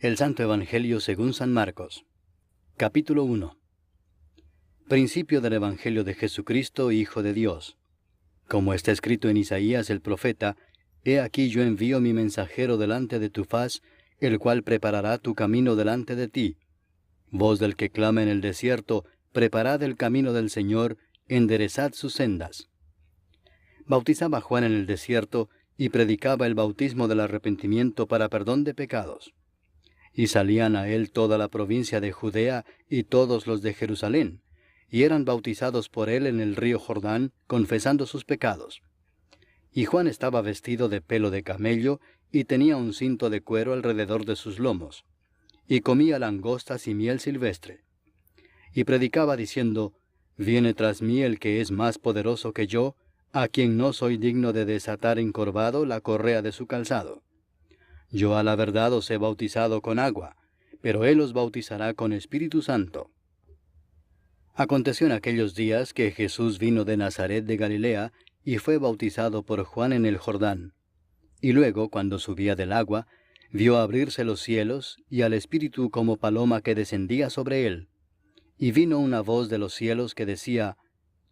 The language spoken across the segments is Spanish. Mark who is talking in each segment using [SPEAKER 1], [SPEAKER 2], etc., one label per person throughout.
[SPEAKER 1] El Santo Evangelio según San Marcos. Capítulo 1. Principio del Evangelio de Jesucristo, Hijo de Dios. Como está escrito en Isaías el profeta, He aquí yo envío mi mensajero delante de tu faz, el cual preparará tu camino delante de ti. Voz del que clama en el desierto, preparad el camino del Señor, enderezad sus sendas. Bautizaba Juan en el desierto, y predicaba el bautismo del arrepentimiento para perdón de pecados. Y salían a él toda la provincia de Judea y todos los de Jerusalén, y eran bautizados por él en el río Jordán, confesando sus pecados. Y Juan estaba vestido de pelo de camello, y tenía un cinto de cuero alrededor de sus lomos, y comía langostas y miel silvestre. Y predicaba diciendo, Viene tras mí el que es más poderoso que yo, a quien no soy digno de desatar encorvado la correa de su calzado. Yo a la verdad os he bautizado con agua, pero él os bautizará con Espíritu Santo. Aconteció en aquellos días que Jesús vino de Nazaret de Galilea, y fue bautizado por Juan en el Jordán. Y luego, cuando subía del agua, vio abrirse los cielos, y al Espíritu como paloma que descendía sobre él. Y vino una voz de los cielos que decía,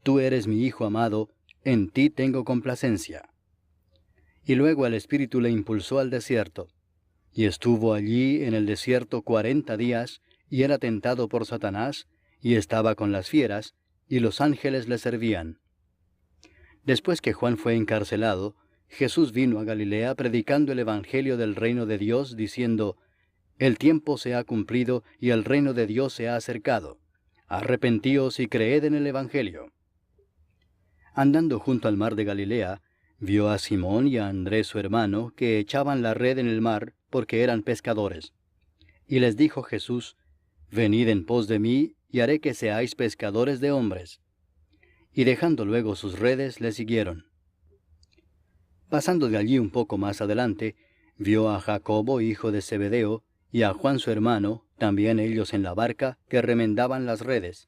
[SPEAKER 1] Tú eres mi Hijo amado, en ti tengo complacencia. Y luego el Espíritu le impulsó al desierto. Y estuvo allí en el desierto 40 días, y era tentado por Satanás, y estaba con las fieras, y los ángeles le servían. Después que Juan fue encarcelado, Jesús vino a Galilea predicando el Evangelio del reino de Dios, diciendo, El tiempo se ha cumplido, y el reino de Dios se ha acercado. Arrepentíos y creed en el Evangelio. Andando junto al mar de Galilea, vio a Simón y a Andrés su hermano, que echaban la red en el mar, porque eran pescadores. Y les dijo Jesús, Venid en pos de mí, y haré que seáis pescadores de hombres. Y dejando luego sus redes, le siguieron. Pasando de allí un poco más adelante, vio a Jacobo, hijo de Zebedeo, y a Juan su hermano, también ellos en la barca, que remendaban las redes.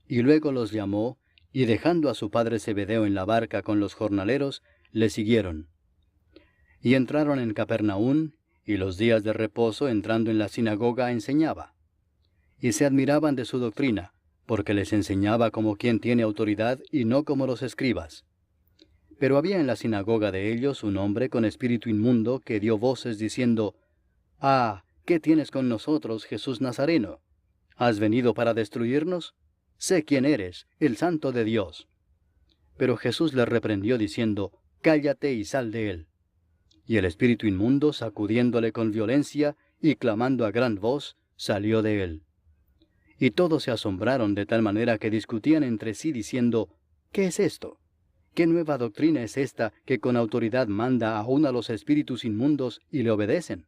[SPEAKER 1] Y luego los llamó, y dejando a su padre Zebedeo en la barca con los jornaleros, le siguieron. Y entraron en Capernaum, y los días de reposo entrando en la sinagoga enseñaba. Y se admiraban de su doctrina, porque les enseñaba como quien tiene autoridad y no como los escribas. Pero había en la sinagoga de ellos un hombre con espíritu inmundo que dio voces diciendo, Ah, ¿qué tienes con nosotros, Jesús Nazareno? ¿Has venido para destruirnos? Sé quién eres, el Santo de Dios. Pero Jesús le reprendió diciendo, Cállate y sal de él. Y el espíritu inmundo, sacudiéndole con violencia y clamando a gran voz, salió de él. Y todos se asombraron de tal manera que discutían entre sí diciendo, ¿Qué es esto? ¿Qué nueva doctrina es esta que con autoridad manda aún a los espíritus inmundos y le obedecen?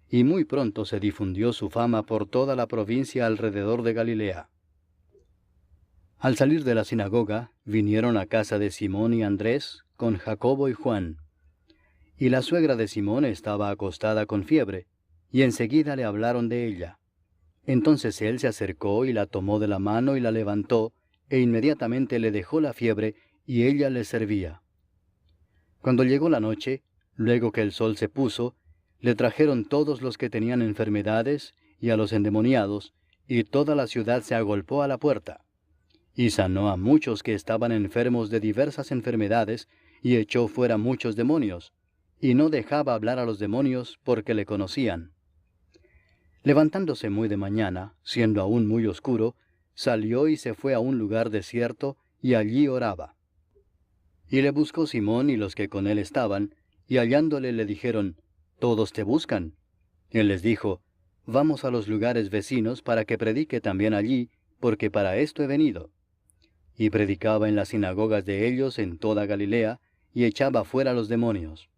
[SPEAKER 1] Y muy pronto se difundió su fama por toda la provincia alrededor de Galilea. Al salir de la sinagoga, vinieron a casa de Simón y Andrés, con Jacobo y Juan. Y la suegra de Simón estaba acostada con fiebre, y enseguida le hablaron de ella. Entonces él se acercó y la tomó de la mano y la levantó, e inmediatamente le dejó la fiebre, y ella le servía. Cuando llegó la noche, luego que el sol se puso, le trajeron todos los que tenían enfermedades, y a los endemoniados, y toda la ciudad se agolpó a la puerta. Y sanó a muchos que estaban enfermos de diversas enfermedades, y echó fuera muchos demonios, y no dejaba hablar a los demonios porque le conocían. Levantándose muy de mañana, siendo aún muy oscuro, salió y se fue a un lugar desierto, y allí oraba. Y le buscó Simón y los que con él estaban, y hallándole le dijeron, Todos te buscan. Él les dijo, Vamos a los lugares vecinos para que predique también allí, porque para esto he venido. Y predicaba en las sinagogas de ellos en toda Galilea, y echaba fuera los demonios.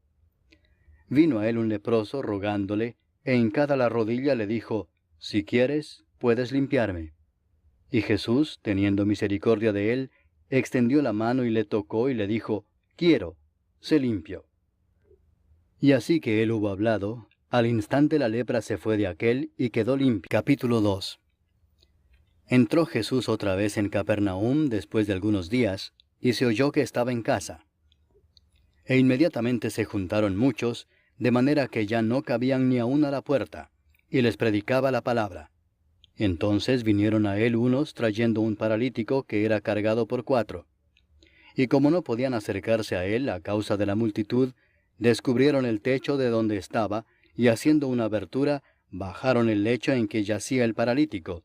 [SPEAKER 1] Vino a él un leproso rogándole, e hincada la rodilla le dijo, Si quieres, puedes limpiarme. Y Jesús, teniendo misericordia de él, extendió la mano y le tocó y le dijo, Quiero, sé limpio. Y así que él hubo hablado, al instante la lepra se fue de aquél y quedó limpio. Capítulo 2. Entró Jesús otra vez en Capernaum después de algunos días, y se oyó que estaba en casa. E inmediatamente se juntaron muchos, de manera que ya no cabían ni aun a la puerta, y les predicaba la palabra. Entonces vinieron a él unos trayendo un paralítico que era cargado por 4. Y como no podían acercarse a él a causa de la multitud, descubrieron el techo de donde estaba, y haciendo una abertura, bajaron el lecho en que yacía el paralítico.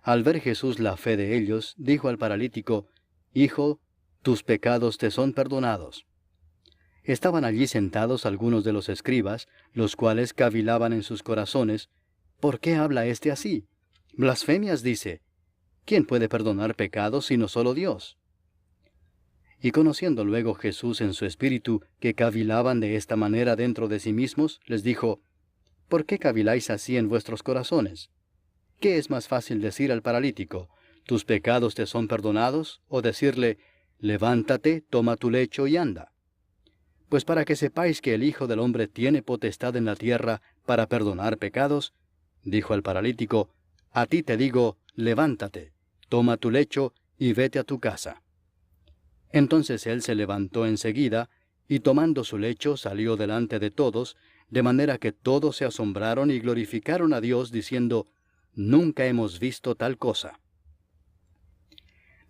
[SPEAKER 1] Al ver Jesús la fe de ellos, dijo al paralítico, Hijo, tus pecados te son perdonados. Estaban allí sentados algunos de los escribas, los cuales cavilaban en sus corazones, ¿por qué habla éste así? Blasfemias dice. ¿Quién puede perdonar pecados sino solo Dios? Y conociendo luego Jesús en su espíritu que cavilaban de esta manera dentro de sí mismos, les dijo, ¿por qué caviláis así en vuestros corazones? ¿Qué es más fácil decir al paralítico, tus pecados te son perdonados, o decirle, levántate, toma tu lecho y anda? Pues para que sepáis que el Hijo del Hombre tiene potestad en la tierra para perdonar pecados, dijo al paralítico, a ti te digo, levántate, toma tu lecho y vete a tu casa. Entonces él se levantó enseguida, y tomando su lecho salió delante de todos, de manera que todos se asombraron y glorificaron a Dios, diciendo, nunca hemos visto tal cosa.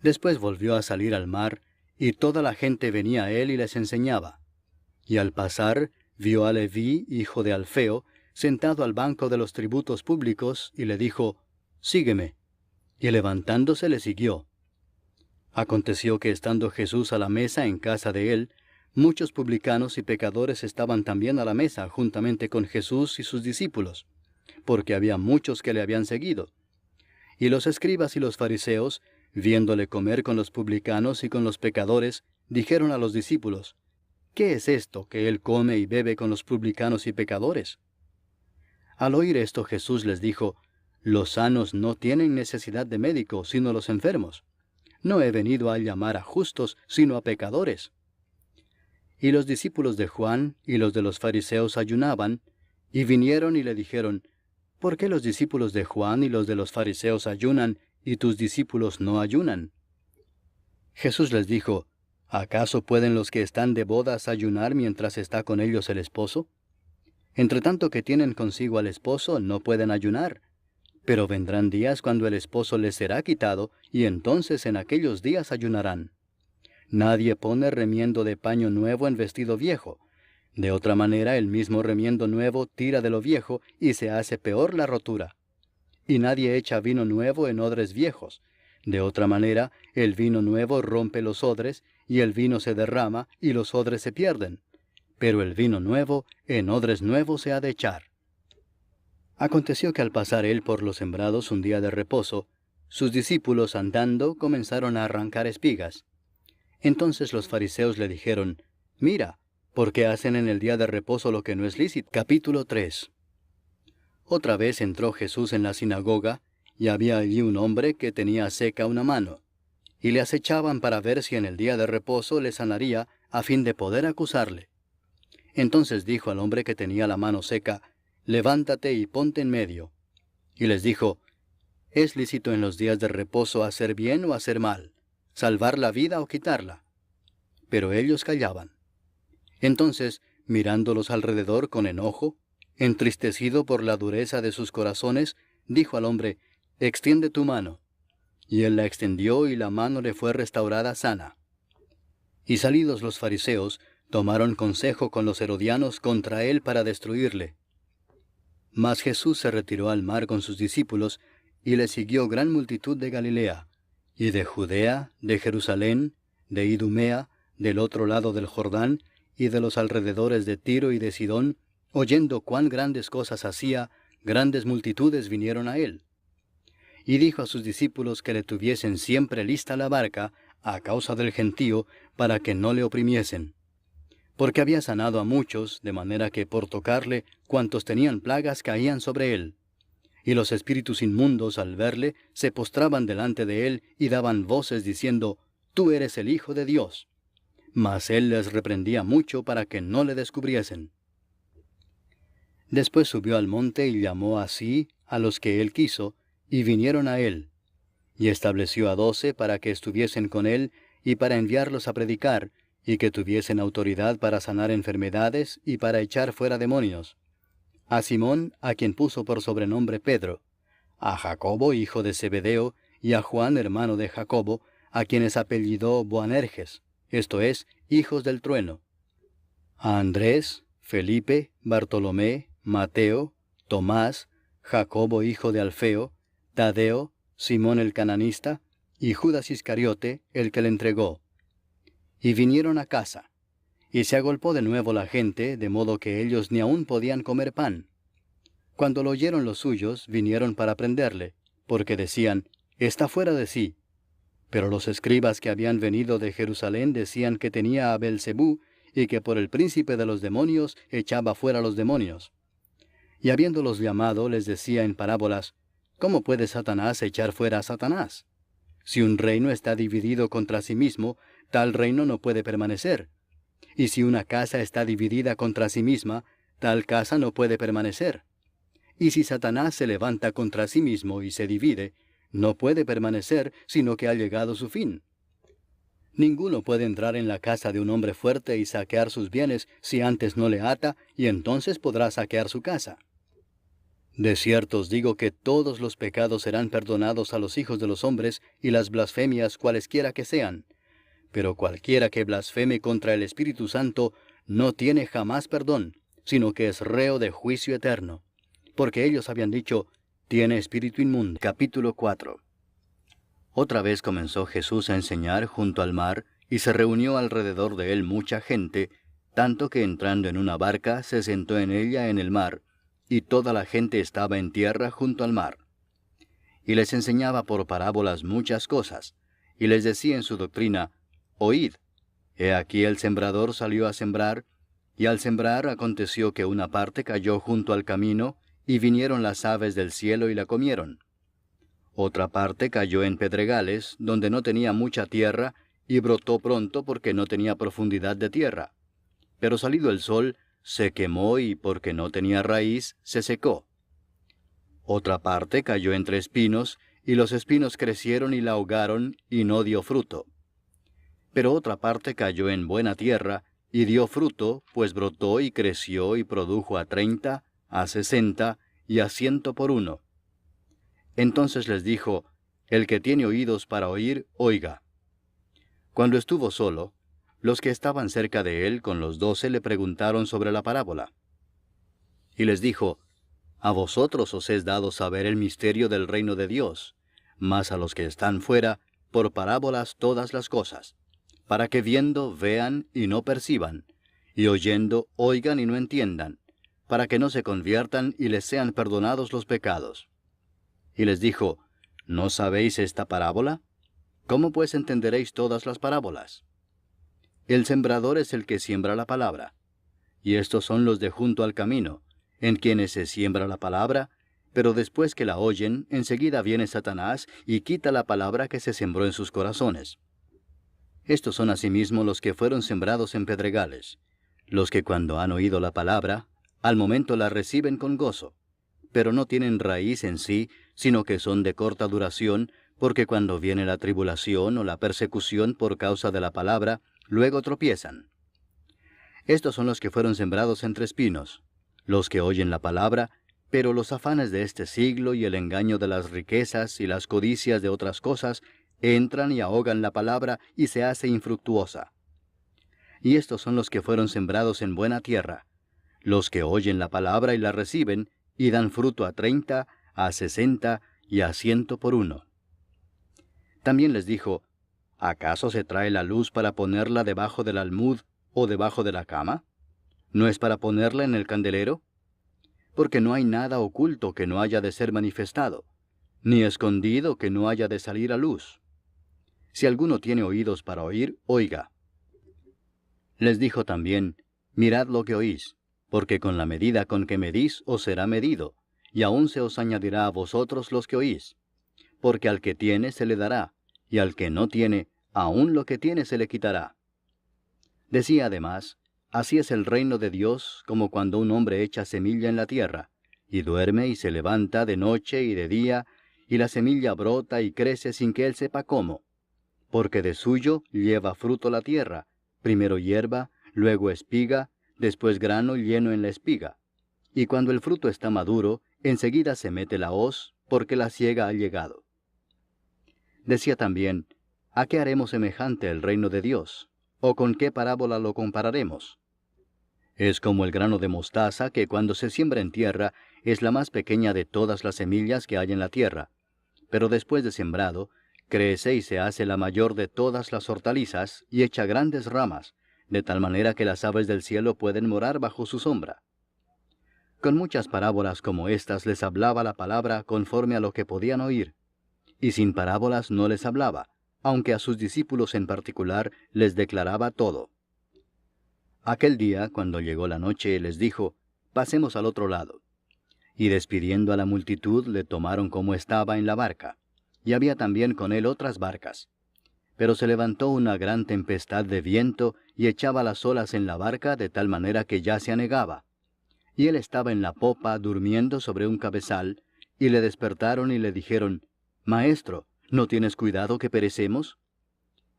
[SPEAKER 1] Después volvió a salir al mar, y toda la gente venía a él y les enseñaba. Y al pasar, vio a Leví, hijo de Alfeo, sentado al banco de los tributos públicos, y le dijo, sígueme. Y levantándose le siguió. Aconteció que estando Jesús a la mesa en casa de él, muchos publicanos y pecadores estaban también a la mesa juntamente con Jesús y sus discípulos, porque había muchos que le habían seguido. Y los escribas y los fariseos, viéndole comer con los publicanos y con los pecadores, dijeron a los discípulos, ¿qué es esto que él come y bebe con los publicanos y pecadores? Al oír esto Jesús les dijo, los sanos no tienen necesidad de médico, sino los enfermos. No he venido a llamar a justos, sino a pecadores. Y los discípulos de Juan y los de los fariseos ayunaban, y vinieron y le dijeron, ¿por qué los discípulos de Juan y los de los fariseos ayunan, y tus discípulos no ayunan? Jesús les dijo, ¿acaso pueden los que están de bodas ayunar mientras está con ellos el esposo? Entre tanto que tienen consigo al esposo, no pueden ayunar. Pero vendrán días cuando el esposo les será quitado, y entonces en aquellos días ayunarán. Nadie pone remiendo de paño nuevo en vestido viejo. De otra manera el mismo remiendo nuevo tira de lo viejo, y se hace peor la rotura. Y nadie echa vino nuevo en odres viejos. De otra manera el vino nuevo rompe los odres, y el vino se derrama, y los odres se pierden. Pero el vino nuevo en odres nuevos se ha de echar. Aconteció que al pasar él por los sembrados un día de reposo, sus discípulos andando comenzaron a arrancar espigas. Entonces los fariseos le dijeron, mira, ¿por qué hacen en el día de reposo lo que no es lícito? Capítulo 3. Otra vez entró Jesús en la sinagoga, y había allí un hombre que tenía seca una mano, y le acechaban para ver si en el día de reposo le sanaría, a fin de poder acusarle. Entonces dijo al hombre que tenía la mano seca, levántate y ponte en medio. Y les dijo, ¿es lícito en los días de reposo hacer bien o hacer mal, salvar la vida o quitarla? Pero ellos callaban. Entonces, mirándolos alrededor con enojo, entristecido por la dureza de sus corazones, dijo al hombre, extiende tu mano. Y él la extendió y la mano le fue restaurada sana. Y salidos los fariseos, tomaron consejo con los herodianos contra él para destruirle. Mas Jesús se retiró al mar con sus discípulos, y le siguió gran multitud de Galilea, y de Judea, de Jerusalén, de Idumea, del otro lado del Jordán, y de los alrededores de Tiro y de Sidón, oyendo cuán grandes cosas hacía, grandes multitudes vinieron a él. Y dijo a sus discípulos que le tuviesen siempre lista la barca, a causa del gentío, para que no le oprimiesen. Porque había sanado a muchos, de manera que por tocarle, cuantos tenían plagas caían sobre él. Y los espíritus inmundos, al verle, se postraban delante de él y daban voces diciendo, Tú eres el Hijo de Dios. Mas él les reprendía mucho para que no le descubriesen. Después subió al monte y llamó así a los que él quiso, y vinieron a él. Y estableció a 12 para que estuviesen con él y para enviarlos a predicar, y que tuviesen autoridad para sanar enfermedades y para echar fuera demonios. a Simón, a quien puso por sobrenombre Pedro, a Jacobo, hijo de Zebedeo, y a Juan, hermano de Jacobo, a quienes apellidó Boanerges, esto es, hijos del trueno, a Andrés, Felipe, Bartolomé, Mateo, Tomás, Jacobo, hijo de Alfeo, Tadeo, Simón el cananista, y Judas Iscariote, el que le entregó. Y vinieron a casa. Y se agolpó de nuevo la gente, de modo que ellos ni aún podían comer pan. Cuando lo oyeron los suyos, vinieron para prenderle, porque decían, está fuera de sí. Pero los escribas que habían venido de Jerusalén decían que tenía a Belzebú, y que por el príncipe de los demonios echaba fuera los demonios. Y habiéndolos llamado, les decía en parábolas, ¿cómo puede Satanás echar fuera a Satanás? Si un reino está dividido contra sí mismo, tal reino no puede permanecer. Y si una casa está dividida contra sí misma, tal casa no puede permanecer. Y si Satanás se levanta contra sí mismo y se divide, no puede permanecer, sino que ha llegado su fin. Ninguno puede entrar en la casa de un hombre fuerte y saquear sus bienes si antes no le ata, y entonces podrá saquear su casa. De cierto os digo que todos los pecados serán perdonados a los hijos de los hombres y las blasfemias cualesquiera que sean. Pero cualquiera que blasfeme contra el Espíritu Santo no tiene jamás perdón, sino que es reo de juicio eterno. Porque ellos habían dicho, tiene espíritu inmundo. Capítulo 4. Otra vez comenzó Jesús a enseñar junto al mar, y se reunió alrededor de él mucha gente, tanto que entrando en una barca se sentó en ella en el mar, y toda la gente estaba en tierra junto al mar. Y les enseñaba por parábolas muchas cosas, y les decía en su doctrina, oíd, he aquí el sembrador salió a sembrar, y al sembrar aconteció que una parte cayó junto al camino, y vinieron las aves del cielo y la comieron. Otra parte cayó en pedregales, donde no tenía mucha tierra, y brotó pronto porque no tenía profundidad de tierra. Pero salido el sol, se quemó y porque no tenía raíz, se secó. Otra parte cayó entre espinos, y los espinos crecieron y la ahogaron, y no dio fruto. Pero otra parte cayó en buena tierra, y dio fruto, pues brotó y creció y produjo a 30, a 60, y a 100 por uno. Entonces les dijo, el que tiene oídos para oír, oiga. Cuando estuvo solo, los que estaban cerca de él con los 12 le preguntaron sobre la parábola. Y les dijo, a vosotros os es dado saber el misterio del reino de Dios, mas a los que están fuera, por parábolas todas las cosas, para que viendo vean y no perciban, y oyendo oigan y no entiendan, para que no se conviertan y les sean perdonados los pecados. Y les dijo, ¿no sabéis esta parábola? ¿Cómo pues entenderéis todas las parábolas? El sembrador es el que siembra la palabra, y estos son los de junto al camino, en quienes se siembra la palabra, pero después que la oyen, enseguida viene Satanás y quita la palabra que se sembró en sus corazones. Estos son asimismo los que fueron sembrados en pedregales, los que cuando han oído la palabra, al momento la reciben con gozo, pero no tienen raíz en sí, sino que son de corta duración, porque cuando viene la tribulación o la persecución por causa de la palabra, luego tropiezan. Estos son los que fueron sembrados entre espinos, los que oyen la palabra, pero los afanes de este siglo y el engaño de las riquezas y las codicias de otras cosas entran y ahogan la palabra y se hace infructuosa. Y estos son los que fueron sembrados en buena tierra, los que oyen la palabra y la reciben, y dan fruto a 30, a 60 y a 100 por uno. También les dijo, ¿acaso se trae la luz para ponerla debajo del almud o debajo de la cama? ¿No es para ponerla en el candelero? Porque no hay nada oculto que no haya de ser manifestado, ni escondido que no haya de salir a luz. Si alguno tiene oídos para oír, oiga. Les dijo también, mirad lo que oís, porque con la medida con que medís os será medido, y aún se os añadirá a vosotros los que oís. Porque al que tiene se le dará, y al que no tiene, aún lo que tiene se le quitará. Decía además, así es el reino de Dios como cuando un hombre echa semilla en la tierra, y duerme y se levanta de noche y de día, y la semilla brota y crece sin que él sepa cómo. Porque de suyo lleva fruto la tierra, primero hierba, luego espiga, después grano lleno en la espiga. y cuando el fruto está maduro, enseguida se mete la hoz, porque la siega ha llegado. Decía también, ¿a qué haremos semejante el reino de Dios? ¿O con qué parábola lo compararemos? Es como el grano de mostaza que cuando se siembra en tierra es la más pequeña de todas las semillas que hay en la tierra, pero después de sembrado, crece y se hace la mayor de todas las hortalizas y echa grandes ramas, de tal manera que las aves del cielo pueden morar bajo su sombra. Con muchas parábolas como estas les hablaba la palabra conforme a lo que podían oír, y sin parábolas no les hablaba, aunque a sus discípulos en particular les declaraba todo. Aquel día, cuando llegó la noche, les dijo, «Pasemos al otro lado». Y despidiendo a la multitud, le tomaron como estaba en la barca, y había también con él otras barcas. Pero se levantó una gran tempestad de viento, y echaba las olas en la barca de tal manera que ya se anegaba. Y él estaba en la popa, durmiendo sobre un cabezal, y le despertaron y le dijeron, «Maestro, ¿no tienes cuidado que perecemos?»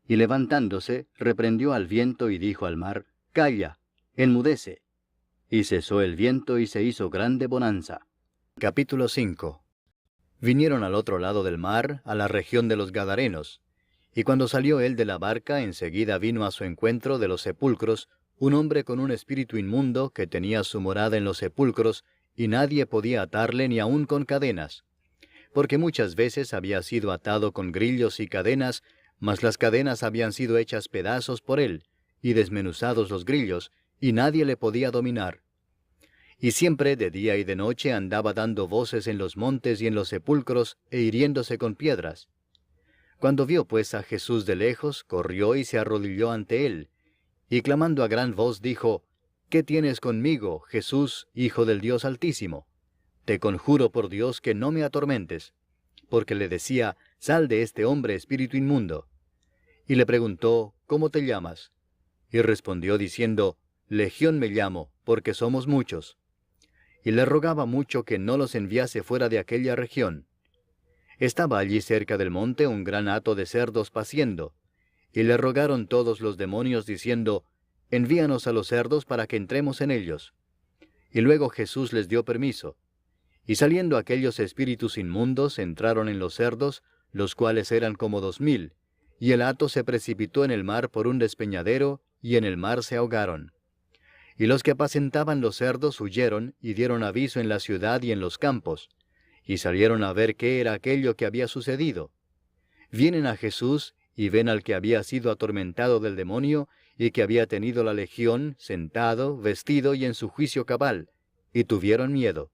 [SPEAKER 1] Y levantándose, reprendió al viento y dijo al mar, «Calla, enmudece». Y cesó el viento y se hizo grande bonanza. Capítulo 5. Vinieron al otro lado del mar, a la región de los Gadarenos. Y cuando salió él de la barca, enseguida vino a su encuentro de los sepulcros un hombre con un espíritu inmundo que tenía su morada en los sepulcros, y nadie podía atarle ni aun con cadenas. Porque muchas veces había sido atado con grillos y cadenas, mas las cadenas habían sido hechas pedazos por él, y desmenuzados los grillos, y nadie le podía dominar. Y siempre de día y de noche andaba dando voces en los montes y en los sepulcros, e hiriéndose con piedras. Cuando vio pues a Jesús de lejos, corrió y se arrodilló ante él, y clamando a gran voz dijo, «¿Qué tienes conmigo, Jesús, Hijo del Dios Altísimo? Te conjuro por Dios que no me atormentes». Porque le decía, «Sal de este hombre, espíritu inmundo». Y le preguntó, «¿Cómo te llamas?» Y respondió diciendo, «Legión me llamo, porque somos muchos». Y le rogaba mucho que no los enviase fuera de aquella región. Estaba allí cerca del monte un gran hato de cerdos paciendo, y le rogaron todos los demonios diciendo, «Envíanos a los cerdos para que entremos en ellos». Y luego Jesús les dio permiso. Y saliendo aquellos espíritus inmundos entraron en los cerdos, los cuales eran como 2000, y el hato se precipitó en el mar por un despeñadero, y en el mar se ahogaron. Y los que apacentaban los cerdos huyeron, y dieron aviso en la ciudad y en los campos, y salieron a ver qué era aquello que había sucedido. Vienen a Jesús, y ven al que había sido atormentado del demonio, y que había tenido la legión, sentado, vestido y en su juicio cabal, y tuvieron miedo.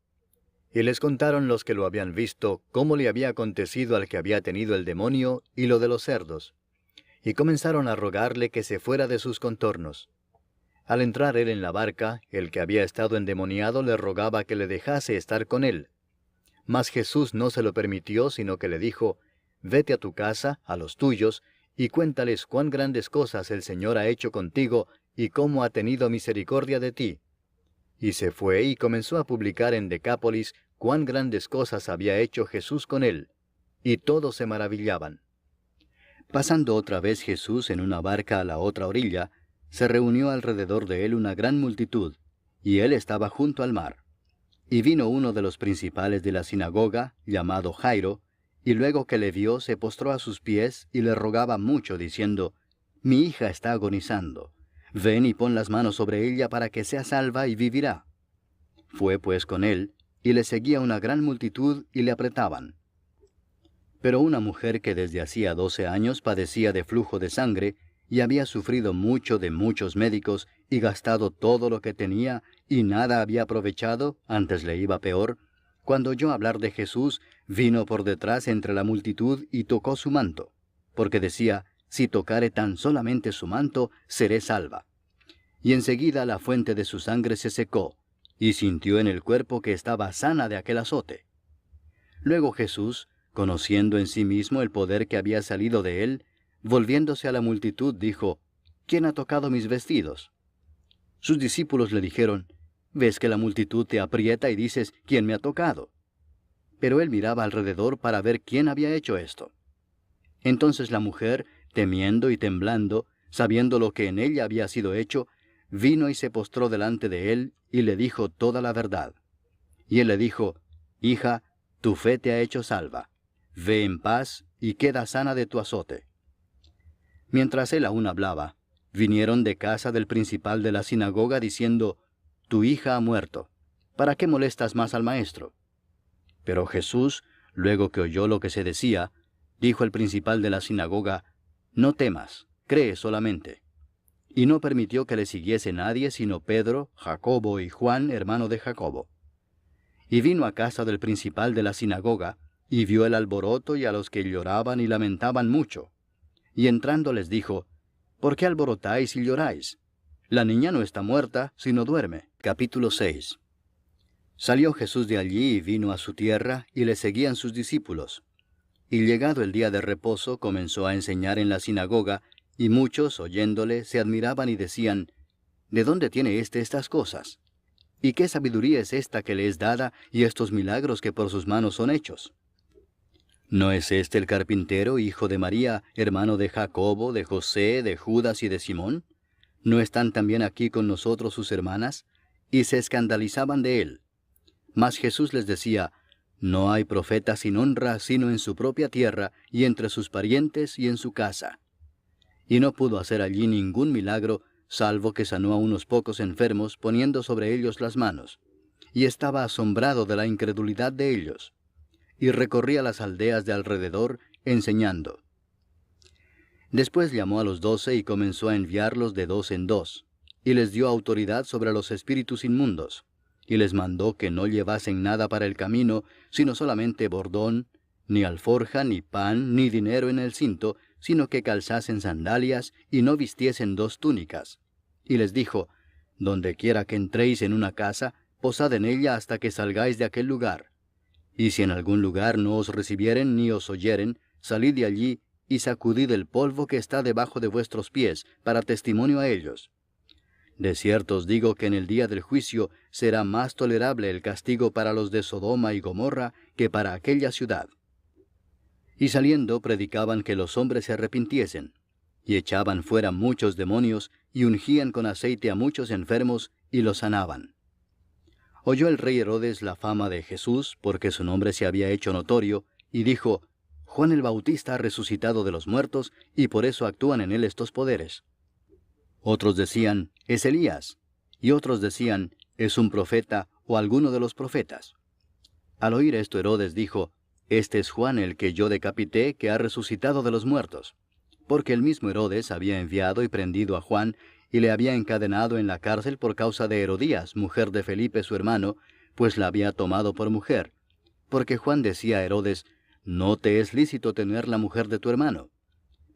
[SPEAKER 1] Y les contaron los que lo habían visto, cómo le había acontecido al que había tenido el demonio, y lo de los cerdos. Y comenzaron a rogarle que se fuera de sus contornos. Al entrar él en la barca, el que había estado endemoniado le rogaba que le dejase estar con él. Mas Jesús no se lo permitió, sino que le dijo, «Vete a tu casa, a los tuyos, y cuéntales cuán grandes cosas el Señor ha hecho contigo, y cómo ha tenido misericordia de ti». Y se fue y comenzó a publicar en Decápolis cuán grandes cosas había hecho Jesús con él, y todos se maravillaban. Pasando otra vez Jesús en una barca a la otra orilla, se reunió alrededor de él una gran multitud, y él estaba junto al mar. Y vino uno de los principales de la sinagoga, llamado Jairo, y luego que le vio se postró a sus pies y le rogaba mucho, diciendo, «Mi hija está agonizando. Ven y pon las manos sobre ella para que sea salva y vivirá». Fue pues con él, y le seguía una gran multitud y le apretaban. Pero una mujer que desde hacía 12 años padecía de flujo de sangre, y había sufrido mucho de muchos médicos, y gastado todo lo que tenía, y nada había aprovechado, antes le iba peor, cuando oyó hablar de Jesús, vino por detrás entre la multitud y tocó su manto, porque decía, «Si tocare tan solamente su manto, seré salva». Y enseguida la fuente de su sangre se secó, y sintió en el cuerpo que estaba sana de aquel azote. Luego Jesús, conociendo en sí mismo el poder que había salido de él, volviéndose a la multitud, dijo, «¿Quién ha tocado mis vestidos?» Sus discípulos le dijeron, «¿Ves que la multitud te aprieta y dices, ¿quién me ha tocado?». Pero él miraba alrededor para ver quién había hecho esto. Entonces la mujer, temiendo y temblando, sabiendo lo que en ella había sido hecho, vino y se postró delante de él, y le dijo toda la verdad. Y él le dijo, Hija, tu fe te ha hecho salva. Ve en paz y queda sana de tu azote. Mientras él aún hablaba, vinieron de casa del principal de la sinagoga diciendo, Tu hija ha muerto. ¿Para qué molestas más al maestro? Pero Jesús, luego que oyó lo que se decía, dijo el principal de la sinagoga, No temas, cree solamente. Y no permitió que le siguiese nadie sino Pedro, Jacobo y Juan, hermano de Jacobo. Y vino a casa del principal de la sinagoga, y vio el alboroto y a los que lloraban y lamentaban mucho. Y entrando les dijo, ¿Por qué alborotáis y lloráis? La niña no está muerta, sino duerme. Capítulo 6. Salió Jesús de allí y vino a su tierra, y le seguían sus discípulos. Y llegado el día de reposo, comenzó a enseñar en la sinagoga, y muchos, oyéndole, se admiraban y decían, ¿De dónde tiene éste estas cosas? ¿Y qué sabiduría es esta que le es dada, y estos milagros que por sus manos son hechos? ¿No es este el carpintero, hijo de María, hermano de Jacobo, de José, de Judas y de Simón? ¿No están también aquí con nosotros sus hermanas? Y se escandalizaban de él. Mas Jesús les decía, No hay profeta sin honra sino en su propia tierra, y entre sus parientes y en su casa. Y no pudo hacer allí ningún milagro, salvo que sanó a unos pocos enfermos, poniendo sobre ellos las manos. Y estaba asombrado de la incredulidad de ellos. Y recorría las aldeas de alrededor, enseñando. Después llamó a los 12 y comenzó a enviarlos de 2 en 2, y les dio autoridad sobre los espíritus inmundos, y les mandó que no llevasen nada para el camino, sino solamente bordón, ni alforja, ni pan, ni dinero en el cinto, sino que calzasen sandalias, y no vistiesen 2 túnicas. Y les dijo, Donde quiera que entréis en una casa, posad en ella hasta que salgáis de aquel lugar. Y si en algún lugar no os recibieren ni os oyeren, salid de allí, y sacudid el polvo que está debajo de vuestros pies, para testimonio a ellos. De cierto os digo que en el día del juicio será más tolerable el castigo para los de Sodoma y Gomorra que para aquella ciudad. Y saliendo predicaban que los hombres se arrepintiesen, y echaban fuera muchos demonios, y ungían con aceite a muchos enfermos, y los sanaban. Oyó el rey Herodes la fama de Jesús, porque su nombre se había hecho notorio, y dijo, Juan el Bautista ha resucitado de los muertos, y por eso actúan en él estos poderes. Otros decían, es Elías, y otros decían, es un profeta o alguno de los profetas. Al oír esto Herodes dijo, este es Juan el que yo decapité, que ha resucitado de los muertos. Porque el mismo Herodes había enviado y prendido a Juan, y le había encadenado en la cárcel por causa de Herodías, mujer de Felipe su hermano, pues la había tomado por mujer. Porque Juan decía a Herodes, no te es lícito tener la mujer de tu hermano.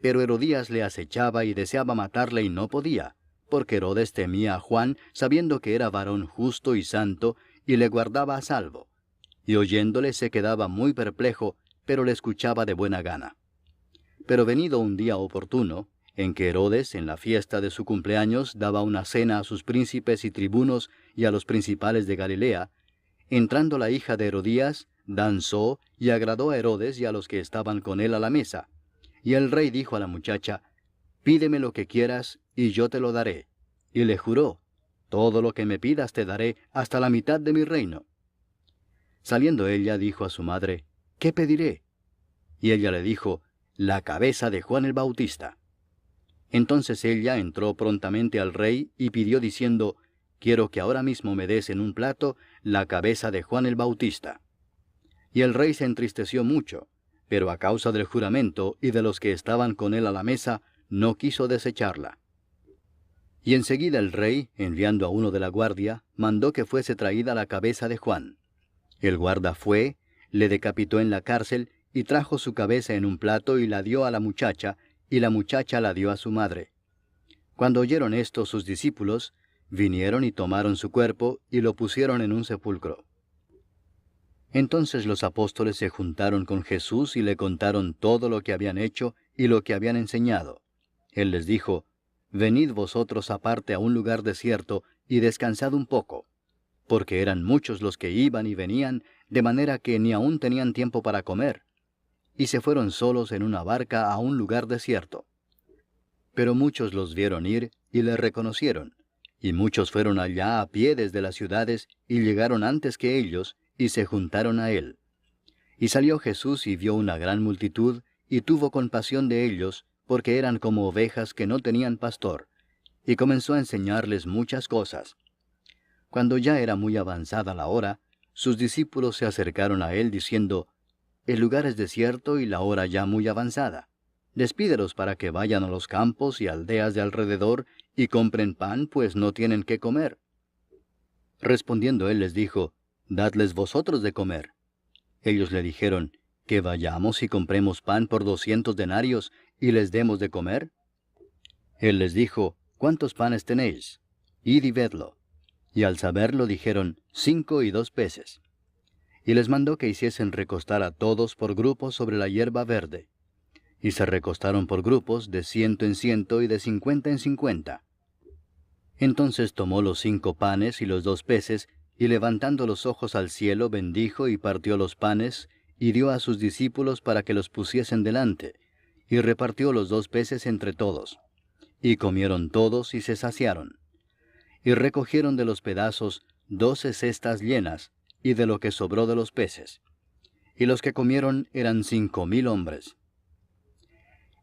[SPEAKER 1] Pero Herodías le acechaba y deseaba matarle y no podía, porque Herodes temía a Juan, sabiendo que era varón justo y santo, y le guardaba a salvo. Y oyéndole se quedaba muy perplejo, pero le escuchaba de buena gana. Pero venido un día oportuno, en que Herodes, en la fiesta de su cumpleaños, daba una cena a sus príncipes y tribunos y a los principales de Galilea, entrando la hija de Herodías, danzó y agradó a Herodes y a los que estaban con él a la mesa. Y el rey dijo a la muchacha, pídeme lo que quieras, y yo te lo daré. Y le juró, todo lo que me pidas te daré, hasta la mitad de mi reino. Saliendo ella, dijo a su madre, ¿qué pediré? Y ella le dijo, la cabeza de Juan el Bautista. Entonces ella entró prontamente al rey y pidió diciendo, quiero que ahora mismo me des en un plato la cabeza de Juan el Bautista. Y el rey se entristeció mucho, pero a causa del juramento y de los que estaban con él a la mesa, no quiso desecharla. Y enseguida el rey, enviando a uno de la guardia, mandó que fuese traída la cabeza de Juan. El guarda fue, le decapitó en la cárcel, y trajo su cabeza en un plato y la dio a la muchacha, y la muchacha la dio a su madre. Cuando oyeron esto sus discípulos, vinieron y tomaron su cuerpo, y lo pusieron en un sepulcro. Entonces los apóstoles se juntaron con Jesús y le contaron todo lo que habían hecho y lo que habían enseñado. Él les dijo, venid vosotros aparte a un lugar desierto, y descansad un poco. Porque eran muchos los que iban y venían, de manera que ni aún tenían tiempo para comer. Y se fueron solos en una barca a un lugar desierto. Pero muchos los vieron ir y le reconocieron, y muchos fueron allá a pie desde las ciudades y llegaron antes que ellos, y se juntaron a él. Y salió Jesús y vio una gran multitud, y tuvo compasión de ellos, porque eran como ovejas que no tenían pastor, y comenzó a enseñarles muchas cosas. Cuando ya era muy avanzada la hora, sus discípulos se acercaron a él diciendo, «El lugar es desierto y la hora ya muy avanzada. Despídelos para que vayan a los campos y aldeas de alrededor y compren pan, pues no tienen qué comer». Respondiendo él les dijo, «Dadles vosotros de comer». Ellos le dijeron, «¿Que vayamos y compremos pan por 200 denarios y les demos de comer?» Él les dijo, «¿Cuántos panes tenéis? Id y vedlo». Y al saberlo dijeron, 5 y 2 peces. Y les mandó que hiciesen recostar a todos por grupos sobre la hierba verde. Y se recostaron por grupos de 100 en 100 y de 50 en 50. Entonces tomó los 5 panes y los 2 peces, y levantando los ojos al cielo bendijo y partió los panes, y dio a sus discípulos para que los pusiesen delante, y repartió los 2 peces entre todos. Y comieron todos y se saciaron. Y recogieron de los pedazos 12 cestas llenas, y de lo que sobró de los peces. Y los que comieron eran 5000 hombres.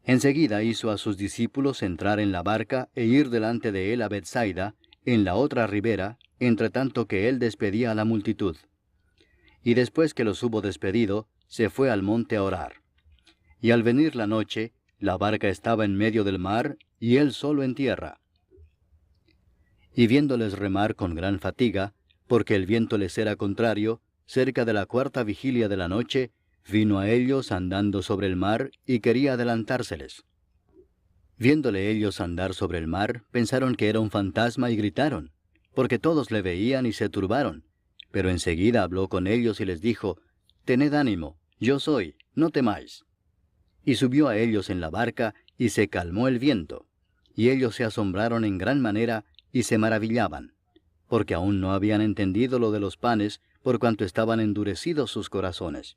[SPEAKER 1] Enseguida hizo a sus discípulos entrar en la barca e ir delante de él a Bethsaida, en la otra ribera, entre tanto que él despedía a la multitud. Y después que los hubo despedido, se fue al monte a orar. Y al venir la noche, la barca estaba en medio del mar, y él solo en tierra. Y viéndoles remar con gran fatiga, porque el viento les era contrario, cerca de la 4ª vigilia de la noche, vino a ellos andando sobre el mar, y quería adelantárseles. Viéndole ellos andar sobre el mar, pensaron que era un fantasma y gritaron, porque todos le veían y se turbaron. Pero enseguida habló con ellos y les dijo, «Tened ánimo, yo soy, no temáis». Y subió a ellos en la barca, y se calmó el viento. Y ellos se asombraron en gran manera, y se maravillaban, porque aún no habían entendido lo de los panes, por cuanto estaban endurecidos sus corazones.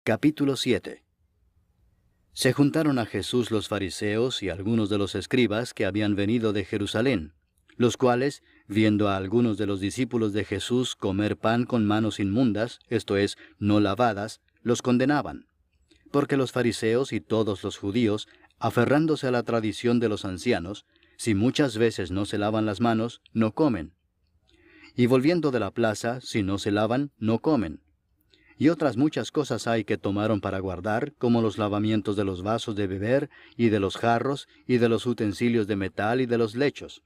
[SPEAKER 1] Capítulo 7. Se juntaron a Jesús los fariseos y algunos de los escribas que habían venido de Jerusalén, los cuales, viendo a algunos de los discípulos de Jesús comer pan con manos inmundas, esto es, no lavadas, los condenaban. Porque los fariseos y todos los judíos, aferrándose a la tradición de los ancianos, si muchas veces no se lavan las manos, no comen. Y volviendo de la plaza, si no se lavan, no comen. Y otras muchas cosas hay que tomaron para guardar, como los lavamientos de los vasos de beber, y de los jarros, y de los utensilios de metal, y de los lechos.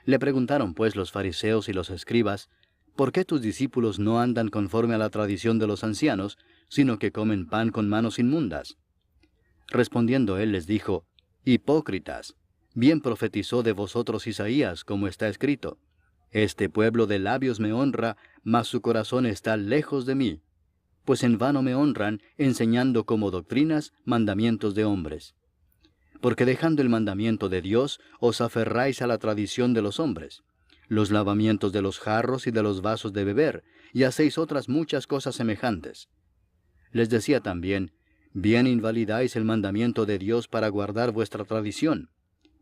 [SPEAKER 1] Le preguntaron pues los fariseos y los escribas, ¿por qué tus discípulos no andan conforme a la tradición de los ancianos, sino que comen pan con manos inmundas? Respondiendo él les dijo, Hipócritas, bien profetizó de vosotros Isaías, como está escrito, Este pueblo de labios me honra, mas su corazón está lejos de mí. Pues en vano me honran, enseñando como doctrinas mandamientos de hombres. Porque dejando el mandamiento de Dios, os aferráis a la tradición de los hombres, los lavamientos de los jarros y de los vasos de beber, y hacéis otras muchas cosas semejantes. Les decía también, bien invalidáis el mandamiento de Dios para guardar vuestra tradición.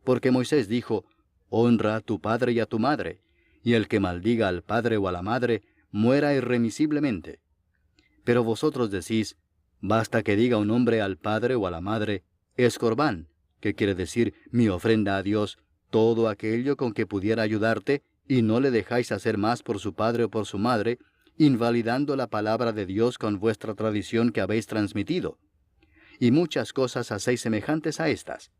[SPEAKER 1] Porque Moisés dijo, honra a tu padre y a tu madre, y el que maldiga al padre o a la madre, muera irremisiblemente. Pero vosotros decís, basta que diga un hombre al padre o a la madre, es corbán, que quiere decir mi ofrenda a Dios, todo aquello con que pudiera ayudarte, y no le dejáis hacer más por su padre o por su madre, invalidando la palabra de Dios con vuestra tradición que habéis transmitido. Y muchas cosas hacéis semejantes a estas.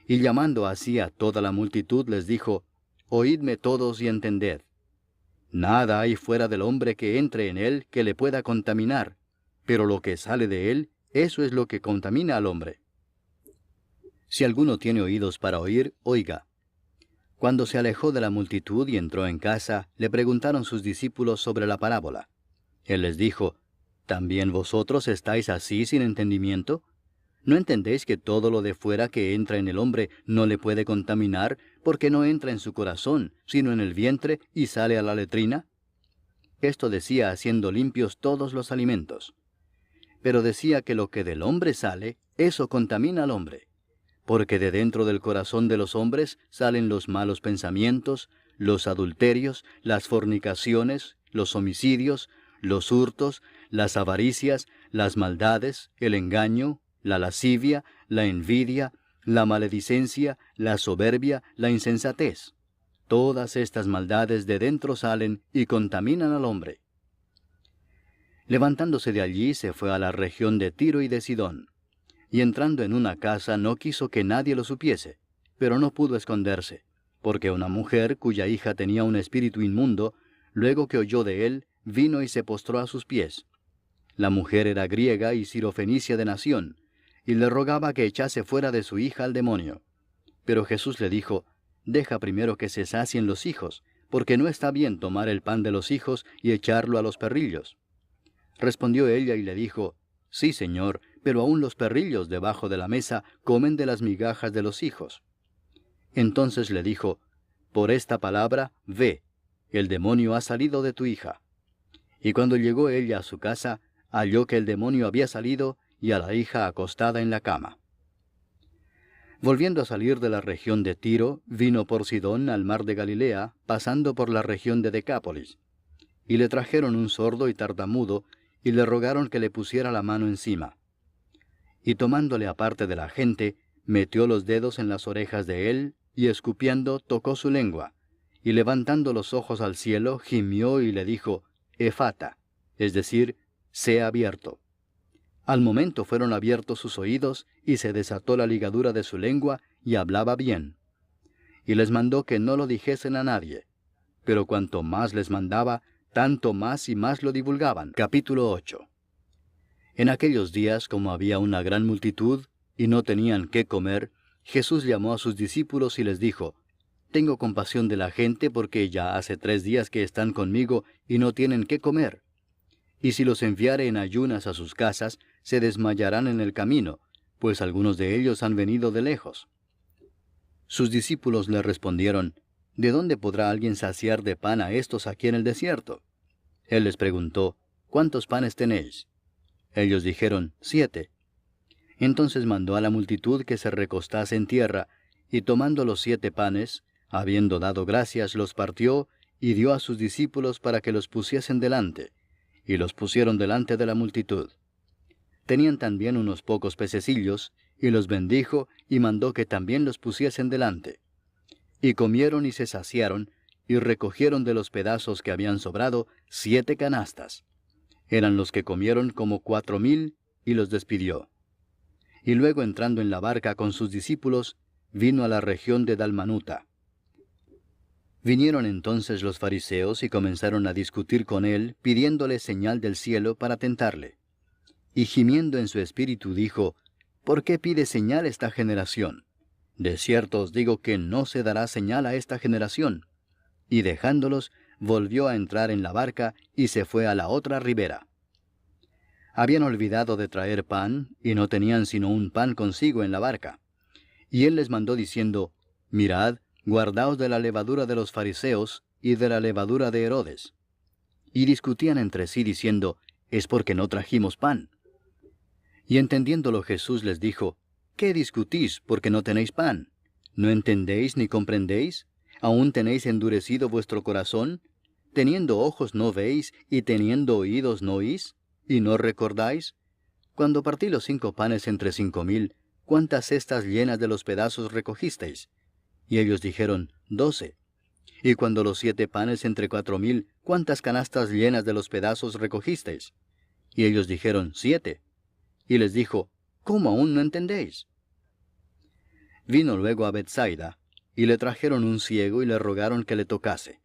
[SPEAKER 1] Y llamando así a toda la multitud les dijo, Oídme todos y entended. Nada hay fuera del hombre que entre en él que le pueda contaminar, pero lo que sale de él, eso es lo que contamina al hombre. Si alguno tiene oídos para oír, oiga. Cuando se alejó de la multitud y entró en casa, le preguntaron sus discípulos sobre la parábola. Él les dijo, ¿también vosotros estáis así sin entendimiento? ¿No entendéis que todo lo de fuera que entra en el hombre no le puede contaminar, porque no entra en su corazón, sino en el vientre, y sale a la letrina? Esto decía haciendo limpios todos los alimentos. Pero decía que lo que del hombre sale, eso contamina al hombre. Porque de dentro del corazón de los hombres salen los malos pensamientos, los adulterios, las fornicaciones, los homicidios, los hurtos, las avaricias, las maldades, el engaño, la lascivia, la envidia, la maledicencia, la soberbia, la insensatez. Todas estas maldades de dentro salen y contaminan al hombre. Levantándose de allí, se fue a la región de Tiro y de Sidón. Y entrando en una casa no quiso que nadie lo supiese, pero no pudo esconderse, porque una mujer cuya hija tenía un espíritu inmundo, luego que oyó de él, vino y se postró a sus pies. La mujer era griega y sirofenicia de nación, y le rogaba que echase fuera de su hija al demonio. Pero Jesús le dijo: «Deja primero que se sacien los hijos, porque no está bien tomar el pan de los hijos y echarlo a los perrillos». Respondió ella y le dijo: «Sí, Señor, pero aun los perrillos debajo de la mesa comen de las migajas de los hijos». Entonces le dijo: «Por esta palabra, ve, el demonio ha salido de tu hija». Y cuando llegó ella a su casa, halló que el demonio había salido y a la hija acostada en la cama. Volviendo a salir de la región de Tiro, vino por Sidón al mar de Galilea, pasando por la región de Decápolis. Y le trajeron un sordo y tartamudo, y le rogaron que le pusiera la mano encima. Y tomándole aparte de la gente, metió los dedos en las orejas de él, y escupiendo tocó su lengua, y levantando los ojos al cielo, gimió y le dijo: «Efata», es decir, «sea abierto». Al momento fueron abiertos sus oídos, y se desató la ligadura de su lengua, y hablaba bien. Y les mandó que no lo dijesen a nadie. Pero cuanto más les mandaba, tanto más y más lo divulgaban. Capítulo 8. En aquellos días, como había una gran multitud, y no tenían qué comer, Jesús llamó a sus discípulos y les dijo: «Tengo compasión de la gente, porque ya hace 3 días que están conmigo, y no tienen qué comer. Y si los enviare en ayunas a sus casas, se desmayarán en el camino, pues algunos de ellos han venido de lejos». Sus discípulos le respondieron: «¿De dónde podrá alguien saciar de pan a estos aquí en el desierto?». Él les preguntó: «¿Cuántos panes tenéis?». Ellos dijeron: 7. Entonces mandó a la multitud que se recostase en tierra, y tomando los 7 panes, habiendo dado gracias, los partió, y dio a sus discípulos para que los pusiesen delante, y los pusieron delante de la multitud. Tenían también unos pocos pececillos, y los bendijo, y mandó que también los pusiesen delante. Y comieron y se saciaron, y recogieron de los pedazos que habían sobrado 7 canastas. Eran los que comieron como 4,000, y los despidió. Y luego, entrando en la barca con sus discípulos, vino a la región de Dalmanuta. Vinieron entonces los fariseos y comenzaron a discutir con él, pidiéndole señal del cielo para tentarle. Y gimiendo en su espíritu dijo: «¿Por qué pide señal esta generación? De cierto os digo que no se dará señal a esta generación». Y dejándolos, volvió a entrar en la barca y se fue a la otra ribera. Habían olvidado de traer pan, y no tenían sino un pan consigo en la barca. Y él les mandó diciendo: «Mirad, guardaos de la levadura de los fariseos y de la levadura de Herodes». Y discutían entre sí diciendo: «Es porque no trajimos pan». Y entendiéndolo Jesús les dijo: «¿Qué discutís porque no tenéis pan? ¿No entendéis ni comprendéis? ¿Aún tenéis endurecido vuestro corazón? ¿Teniendo ojos no veis, y teniendo oídos no oís? ¿Y no recordáis? Cuando partí los 5 panes entre 5,000, ¿cuántas cestas llenas de los pedazos recogisteis?». Y ellos dijeron: 12. Y cuando los 7 panes entre 4,000, ¿cuántas canastas llenas de los pedazos recogisteis? Y ellos dijeron: 7. Y les dijo: ¿Cómo aún no entendéis? Vino luego a Bethsaida, y le trajeron un ciego y le rogaron que le tocase.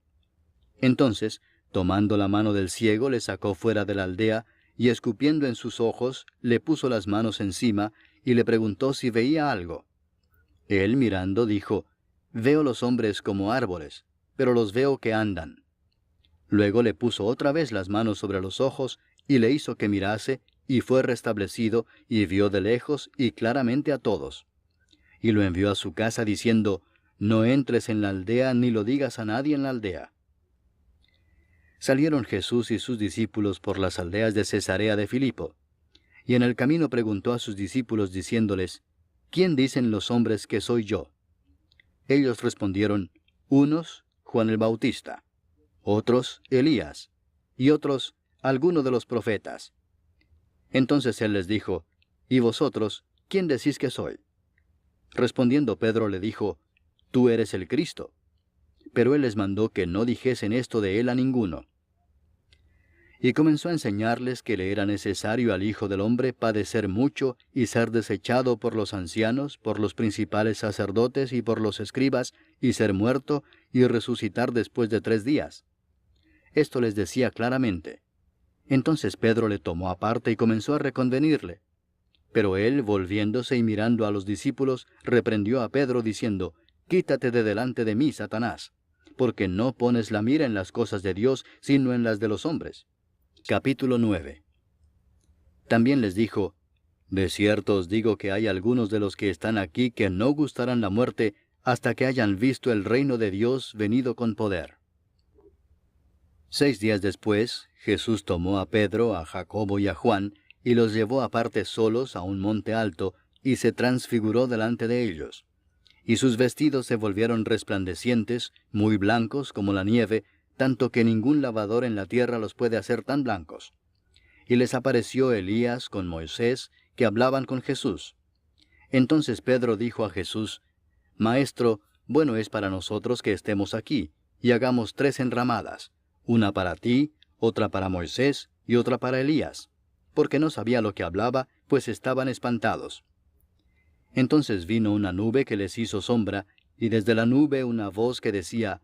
[SPEAKER 1] Entonces, tomando la mano del ciego, le sacó fuera de la aldea, y escupiendo en sus ojos, le puso las manos encima, y le preguntó si veía algo. Él, mirando, dijo: «Veo los hombres como árboles, pero los veo que andan». Luego le puso otra vez las manos sobre los ojos, y le hizo que mirase, y fue restablecido, y vio de lejos y claramente a todos. Y lo envió a su casa diciendo: «No entres en la aldea, ni lo digas a nadie en la aldea». Salieron Jesús y sus discípulos por las aldeas de Cesarea de Filipo. Y en el camino preguntó a sus discípulos diciéndoles: «¿Quién dicen los hombres que soy yo?». Ellos respondieron: «Unos, Juan el Bautista; otros, Elías; y otros, alguno de los profetas. Entonces él les dijo, ¿y vosotros, quién decís que soy? Respondiendo Pedro le dijo, Tú eres el Cristo. Pero él les mandó que no dijesen esto de él a ninguno. Y comenzó a enseñarles que le era necesario al Hijo del Hombre padecer mucho y ser desechado por los ancianos, por los principales sacerdotes y por los escribas, y ser muerto y resucitar después de 3 días. Esto les decía claramente. Entonces Pedro le tomó aparte y comenzó a reconvenirle. Pero él, volviéndose y mirando a los discípulos, reprendió a Pedro diciendo, Quítate de delante de mí, Satanás, porque no pones la mira en las cosas de Dios, sino en las de los hombres. Capítulo 9. También les dijo, De cierto os digo que hay algunos de los que están aquí que no gustarán la muerte hasta que hayan visto el reino de Dios venido con poder. 6 días después, Jesús tomó a Pedro, a Jacobo y a Juan, y los llevó aparte solos a un monte alto, y se transfiguró delante de ellos. Y sus vestidos se volvieron resplandecientes, muy blancos como la nieve, tanto que ningún lavador en la tierra los puede hacer tan blancos. Y les apareció Elías con Moisés, que hablaban con Jesús. Entonces Pedro dijo a Jesús, Maestro, bueno es para nosotros que estemos aquí, y hagamos 3 enramadas, una para ti, otra para Moisés, y otra para Elías, porque no sabía lo que hablaba, pues estaban espantados. Entonces vino una nube que les hizo sombra, y desde la nube una voz que decía,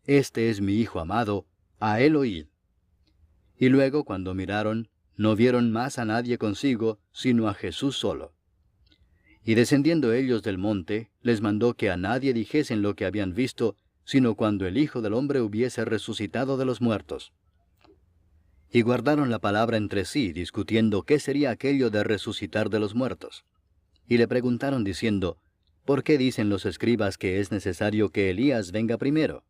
[SPEAKER 1] Este es mi Hijo amado, a él oíd. Y luego, cuando miraron, no vieron más a nadie consigo, sino a Jesús solo. Y descendiendo ellos del monte, les mandó que a nadie dijesen lo que habían visto, sino cuando el Hijo del Hombre hubiese resucitado de los muertos. Y guardaron la palabra entre sí, discutiendo qué sería aquello de resucitar de los muertos. Y le preguntaron diciendo, ¿por qué dicen los escribas que es necesario que Elías venga primero?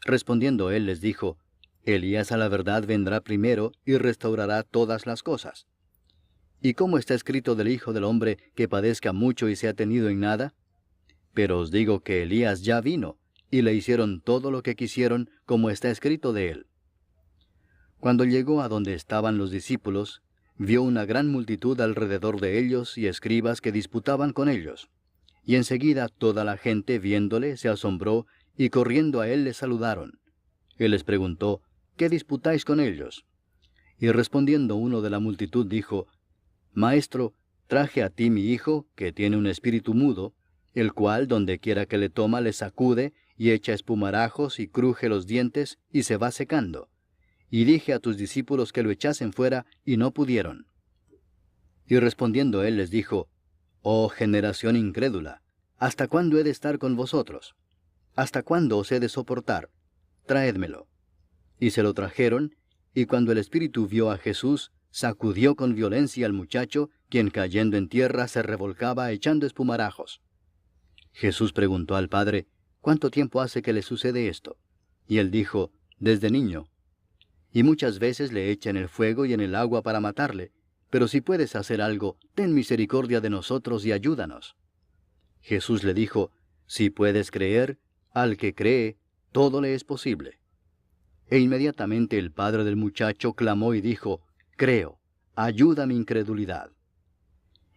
[SPEAKER 1] Respondiendo él les dijo, Elías a la verdad vendrá primero y restaurará todas las cosas. ¿Y cómo está escrito del Hijo del Hombre que padezca mucho y sea tenido en nada? Pero os digo que Elías ya vino, y le hicieron todo lo que quisieron, como está escrito de él. Cuando llegó a donde estaban los discípulos, vio una gran multitud alrededor de ellos y escribas que disputaban con ellos. Y enseguida toda la gente, viéndole, se asombró, y corriendo a él le saludaron. Él les preguntó, ¿qué disputáis con ellos? Y respondiendo uno de la multitud dijo, Maestro, traje a ti mi hijo, que tiene un espíritu mudo, el cual donde quiera que le toma le sacude, y echa espumarajos y cruje los dientes, y se va secando. Y dije a tus discípulos que lo echasen fuera, y no pudieron. Y respondiendo él les dijo, Oh generación incrédula, ¿hasta cuándo he de estar con vosotros? ¿Hasta cuándo os he de soportar? Traédmelo. Y se lo trajeron, y cuando el espíritu vio a Jesús, sacudió con violencia al muchacho, quien cayendo en tierra se revolcaba echando espumarajos. Jesús preguntó al padre, ¿cuánto tiempo hace que le sucede esto? Y él dijo, desde niño. Y muchas veces le echa en el fuego y en el agua para matarle, pero si puedes hacer algo, ten misericordia de nosotros y ayúdanos. Jesús le dijo, si puedes creer, al que cree, todo le es posible. E inmediatamente el padre del muchacho clamó y dijo, Creo, ayuda mi incredulidad.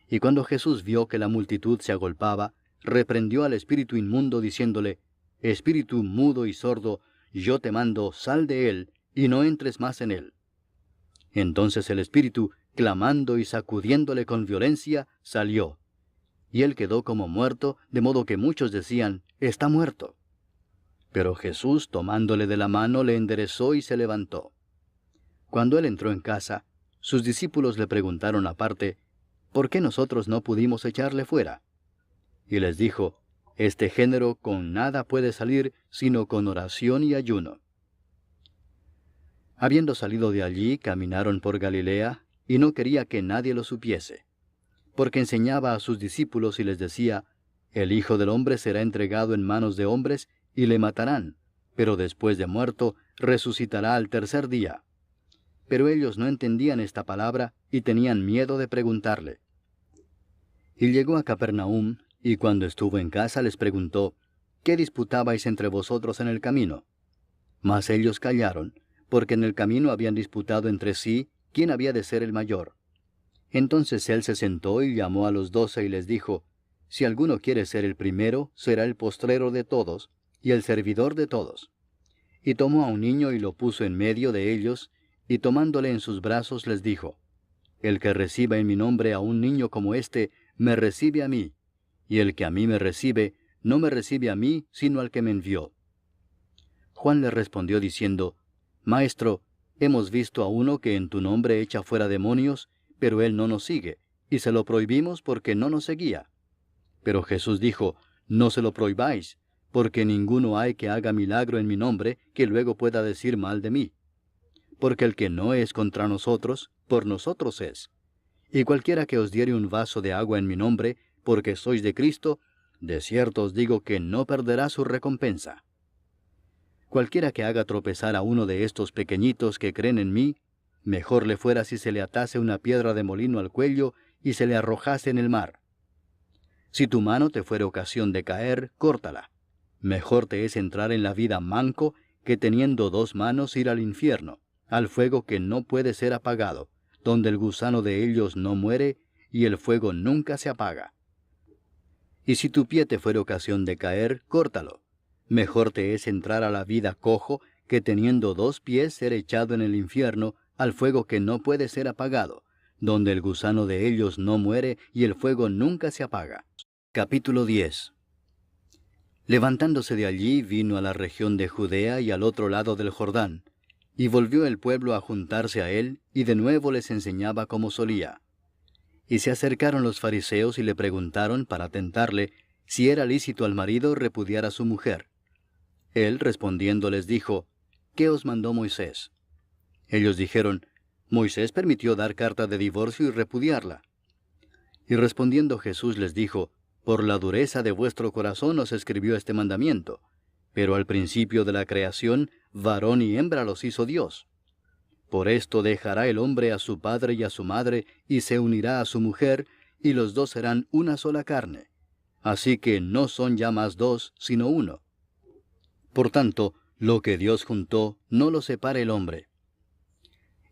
[SPEAKER 1] Y cuando Jesús vio que la multitud se agolpaba, reprendió al espíritu inmundo diciéndole, Espíritu mudo y sordo, yo te mando, sal de él, y no entres más en él. Entonces el espíritu, clamando y sacudiéndole con violencia, salió. Y él quedó como muerto, de modo que muchos decían, Está muerto. Pero Jesús, tomándole de la mano, le enderezó y se levantó. Cuando él entró en casa, sus discípulos le preguntaron aparte, ¿por qué nosotros no pudimos echarle fuera? Y les dijo, este género con nada puede salir, sino con oración y ayuno. Habiendo salido de allí, caminaron por Galilea, y no quería que nadie lo supiese, porque enseñaba a sus discípulos y les decía, el Hijo del Hombre será entregado en manos de hombres, y le matarán, pero después de muerto, resucitará al 3er día. Pero ellos no entendían esta palabra, y tenían miedo de preguntarle. Y llegó a Capernaum, y cuando estuvo en casa les preguntó, ¿qué disputabais entre vosotros en el camino? Mas ellos callaron, porque en el camino habían disputado entre sí quién había de ser el mayor. Entonces él se sentó y llamó a los 12 y les dijo: Si alguno quiere ser el primero, será el postrero de todos, y el servidor de todos. Y tomó a un niño y lo puso en medio de ellos, y tomándole en sus brazos les dijo: El que reciba en mi nombre a un niño como este, me recibe a mí, y el que a mí me recibe, no me recibe a mí, sino al que me envió. Juan le respondió diciendo: Maestro, hemos visto a uno que en tu nombre echa fuera demonios, pero él no nos sigue, y se lo prohibimos porque no nos seguía. Pero Jesús dijo: No se lo prohibáis, porque ninguno hay que haga milagro en mi nombre que luego pueda decir mal de mí. Porque el que no es contra nosotros, por nosotros es. Y cualquiera que os diere un vaso de agua en mi nombre, porque sois de Cristo, de cierto os digo que no perderá su recompensa. Cualquiera que haga tropezar a uno de estos pequeñitos que creen en mí, mejor le fuera si se le atase una piedra de molino al cuello y se le arrojase en el mar. Si tu mano te fuere ocasión de caer, córtala. Mejor te es entrar en la vida manco que teniendo 2 manos ir al infierno, al fuego que no puede ser apagado, donde el gusano de ellos no muere y el fuego nunca se apaga. Y si tu pie te fuere ocasión de caer, córtalo. Mejor te es entrar a la vida cojo que teniendo 2 pies ser echado en el infierno, al fuego que no puede ser apagado, donde el gusano de ellos no muere y el fuego nunca se apaga. Capítulo 10. Levantándose de allí, vino a la región de Judea y al otro lado del Jordán, y volvió el pueblo a juntarse a él, y de nuevo les enseñaba como solía. Y se acercaron los fariseos y le preguntaron para tentarle si era lícito al marido repudiar a su mujer. Él respondiendo les dijo: ¿Qué os mandó Moisés? Ellos dijeron: Moisés permitió dar carta de divorcio y repudiarla. Y respondiendo Jesús les dijo: Por la dureza de vuestro corazón os escribió este mandamiento, pero al principio de la creación, varón y hembra los hizo Dios. Por esto dejará el hombre a su padre y a su madre, y se unirá a su mujer, y los dos serán una sola carne. Así que no son ya más 2, sino uno. Por tanto, lo que Dios juntó, no lo separe el hombre.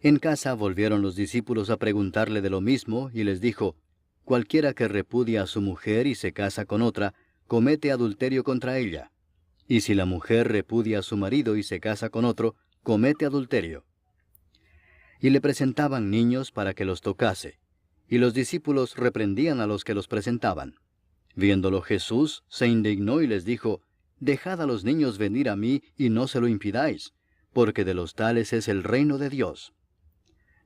[SPEAKER 1] En casa volvieron los discípulos a preguntarle de lo mismo, y les dijo: Cualquiera que repudia a su mujer y se casa con otra, comete adulterio contra ella. Y si la mujer repudia a su marido y se casa con otro, comete adulterio. Y le presentaban niños para que los tocase, y los discípulos reprendían a los que los presentaban. Viéndolo Jesús, se indignó y les dijo: Dejad a los niños venir a mí y no se lo impidáis, porque de los tales es el reino de Dios.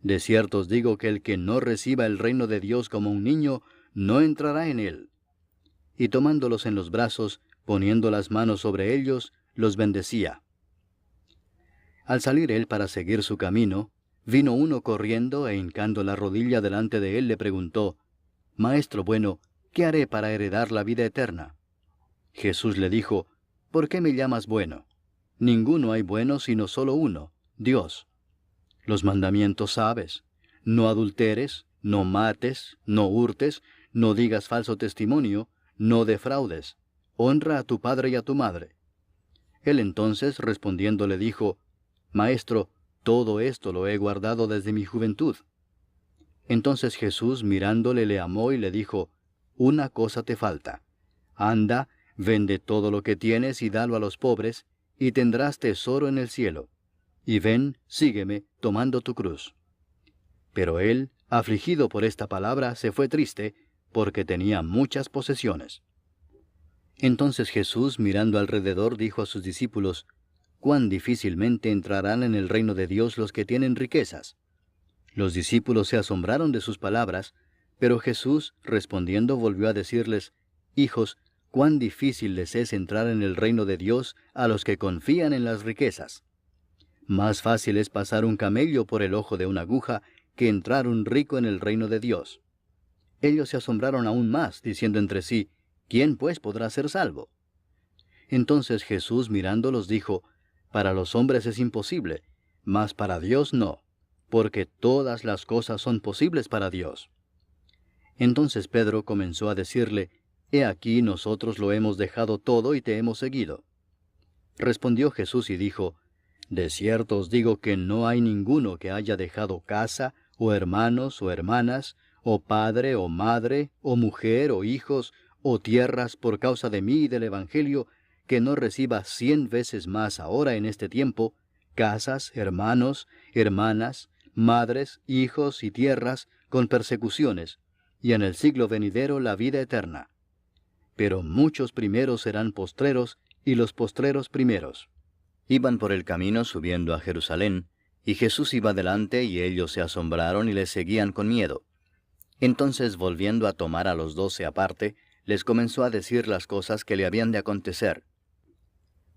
[SPEAKER 1] De cierto os digo que el que no reciba el reino de Dios como un niño, no entrará en él. Y tomándolos en los brazos, poniendo las manos sobre ellos, los bendecía. Al salir él para seguir su camino, vino uno corriendo e hincando la rodilla delante de él le preguntó: Maestro bueno, ¿qué haré para heredar la vida eterna? Jesús le dijo: ¿Por qué me llamas bueno? Ninguno hay bueno sino solo uno, Dios. Los mandamientos sabes: no adulteres, no mates, no hurtes, no digas falso testimonio, no defraudes, honra a tu padre y a tu madre. Él entonces respondiendo le dijo: Maestro, todo esto lo he guardado desde mi juventud. Entonces Jesús mirándole le amó y le dijo: Una cosa te falta. Anda, vende todo lo que tienes y dalo a los pobres, y tendrás tesoro en el cielo. Y ven, sígueme, tomando tu cruz. Pero él, afligido por esta palabra, se fue triste, porque tenía muchas posesiones. Entonces Jesús, mirando alrededor, dijo a sus discípulos: Cuán difícilmente entrarán en el reino de Dios los que tienen riquezas. Los discípulos se asombraron de sus palabras, pero Jesús, respondiendo, volvió a decirles: Hijos, cuán difícil les es entrar en el reino de Dios a los que confían en las riquezas. Más fácil es pasar un camello por el ojo de una aguja que entrar un rico en el reino de Dios. Ellos se asombraron aún más, diciendo entre sí: ¿Quién pues podrá ser salvo? Entonces Jesús mirándolos dijo: Para los hombres es imposible, mas para Dios no, porque todas las cosas son posibles para Dios. Entonces Pedro comenzó a decirle: He aquí nosotros lo hemos dejado todo y te hemos seguido. Respondió Jesús y dijo: De cierto os digo que no hay ninguno que haya dejado casa, o hermanos, o hermanas, o padre, o madre, o mujer, o hijos, o tierras por causa de mí y del Evangelio, que no reciba 100 veces más ahora en este tiempo, casas, hermanos, hermanas, madres, hijos y tierras, con persecuciones, y en el siglo venidero la vida eterna. Pero muchos primeros serán postreros, y los postreros primeros. Iban por el camino subiendo a Jerusalén, y Jesús iba delante, y ellos se asombraron y le seguían con miedo. Entonces, volviendo a tomar a los 12 aparte, les comenzó a decir las cosas que le habían de acontecer.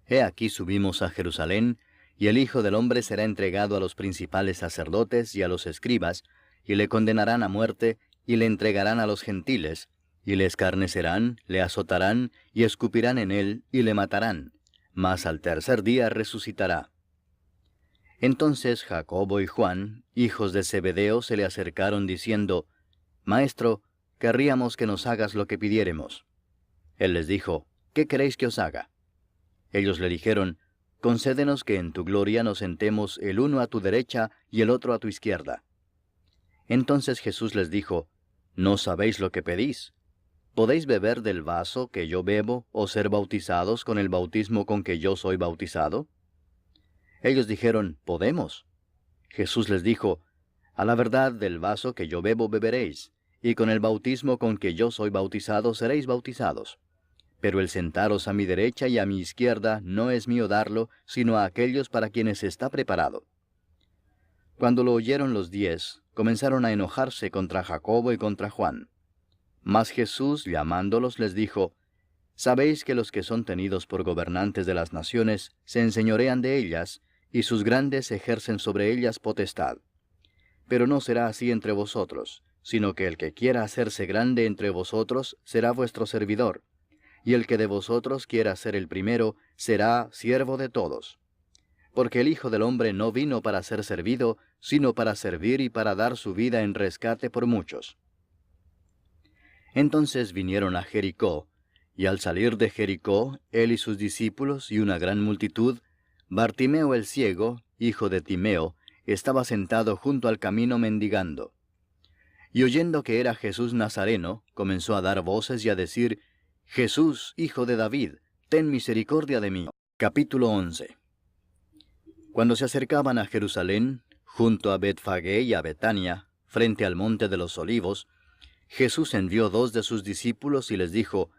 [SPEAKER 1] He aquí subimos a Jerusalén, y el Hijo del Hombre será entregado a los principales sacerdotes y a los escribas, y le condenarán a muerte, y le entregarán a los gentiles, y le escarnecerán, le azotarán, y escupirán en él, y le matarán, mas al tercer día resucitará. Entonces Jacobo y Juan, hijos de Zebedeo, se le acercaron diciendo, Maestro, querríamos que nos hagas lo que pidiéremos. Él les dijo, ¿qué queréis que os haga? Ellos le dijeron, concédenos que en tu gloria nos sentemos el uno a tu derecha y el otro a tu izquierda. Entonces Jesús les dijo, ¿no sabéis lo que pedís? ¿Podéis beber del vaso que yo bebo, o ser bautizados con el bautismo con que yo soy bautizado? Ellos dijeron, podemos. Jesús les dijo, a la verdad del vaso que yo bebo beberéis, y con el bautismo con que yo soy bautizado seréis bautizados. Pero el sentaros a mi derecha y a mi izquierda no es mío darlo, sino a aquellos para quienes está preparado. Cuando lo oyeron los 10, comenzaron a enojarse contra Jacobo y contra Juan. Mas Jesús, llamándolos, les dijo, Sabéis que los que son tenidos por gobernantes de las naciones se enseñorean de ellas, y sus grandes ejercen sobre ellas potestad. Pero no será así entre vosotros, sino que el que quiera hacerse grande entre vosotros será vuestro servidor, y el que de vosotros quiera ser el primero será siervo de todos. Porque el Hijo del Hombre no vino para ser servido, sino para servir y para dar su vida en rescate por muchos. Entonces vinieron a Jericó, y al salir de Jericó, él y sus discípulos y una gran multitud, Bartimeo el ciego, hijo de Timeo, estaba sentado junto al camino mendigando. Y oyendo que era Jesús Nazareno, comenzó a dar voces y a decir, Jesús, hijo de David, ten misericordia de mí. Capítulo 11. Cuando se acercaban a Jerusalén, junto a Betfagé y a Betania, frente al monte de los Olivos, Jesús envió 2 de sus discípulos y les dijo,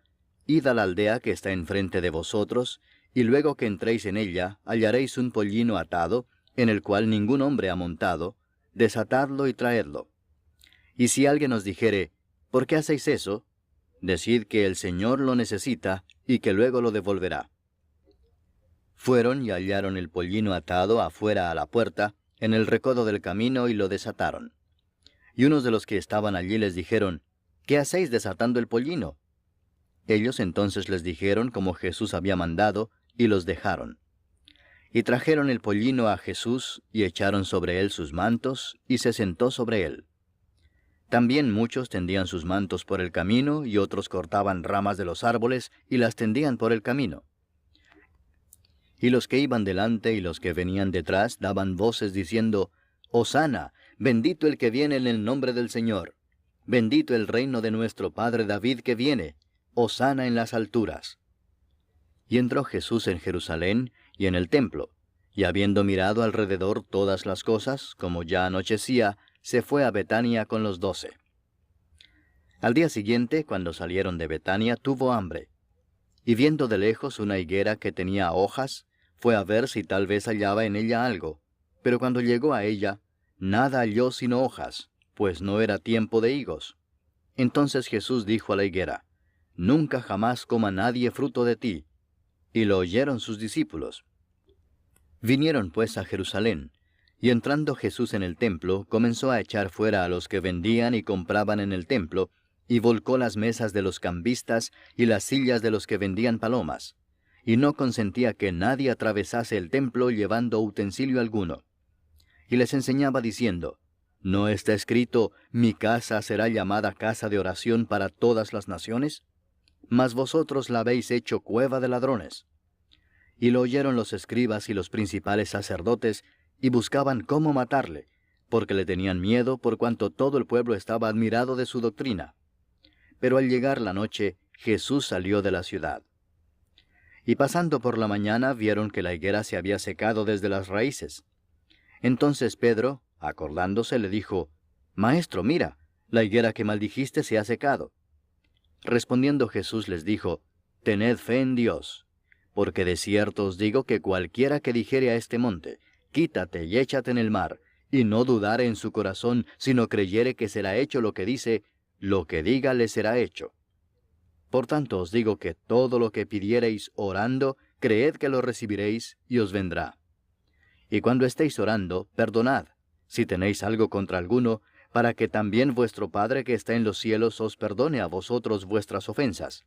[SPEAKER 1] Id a la aldea que está enfrente de vosotros, y luego que entréis en ella, hallaréis un pollino atado, en el cual ningún hombre ha montado, desatadlo y traedlo. Y si alguien os dijere, ¿por qué hacéis eso? Decid que el Señor lo necesita, y que luego lo devolverá. Fueron y hallaron el pollino atado afuera a la puerta, en el recodo del camino, y lo desataron. Y unos de los que estaban allí les dijeron, ¿qué hacéis desatando el pollino? Ellos entonces les dijeron como Jesús había mandado, y los dejaron. Y trajeron el pollino a Jesús, y echaron sobre él sus mantos, y se sentó sobre él. También muchos tendían sus mantos por el camino, y otros cortaban ramas de los árboles, y las tendían por el camino. Y los que iban delante y los que venían detrás daban voces diciendo, Hosana, bendito el que viene en el nombre del Señor. Bendito el reino de nuestro Padre David que viene. Hosana en las alturas. Y entró Jesús en Jerusalén y en el templo, y habiendo mirado alrededor todas las cosas, como ya anochecía, se fue a Betania con los 12. Al día siguiente, cuando salieron de Betania, tuvo hambre. Y viendo de lejos una higuera que tenía hojas, fue a ver si tal vez hallaba en ella algo. Pero cuando llegó a ella, nada halló sino hojas, pues no era tiempo de higos. Entonces Jesús dijo a la higuera, Nunca jamás coma nadie fruto de ti. Y lo oyeron sus discípulos. Vinieron pues a Jerusalén, y entrando Jesús en el templo, comenzó a echar fuera a los que vendían y compraban en el templo, y volcó las mesas de los cambistas y las sillas de los que vendían palomas, y no consentía que nadie atravesase el templo llevando utensilio alguno. Y les enseñaba diciendo, ¿no está escrito, mi casa será llamada casa de oración para todas las naciones? Mas vosotros la habéis hecho cueva de ladrones. Y lo oyeron los escribas y los principales sacerdotes, y buscaban cómo matarle, porque le tenían miedo por cuanto todo el pueblo estaba admirado de su doctrina. Pero al llegar la noche, Jesús salió de la ciudad. Y pasando por la mañana vieron que la higuera se había secado desde las raíces. Entonces Pedro, acordándose, le dijo, Maestro, mira, la higuera que maldijiste se ha secado. Respondiendo Jesús les dijo, Tened fe en Dios, porque de cierto os digo que cualquiera que dijere a este monte, Quítate y échate en el mar, y no dudare en su corazón, sino creyere que será hecho lo que dice, lo que diga le será hecho. Por tanto os digo que todo lo que pidiereis orando, creed que lo recibiréis, y os vendrá. Y cuando estéis orando, perdonad, si tenéis algo contra alguno, para que también vuestro Padre que está en los cielos os perdone a vosotros vuestras ofensas.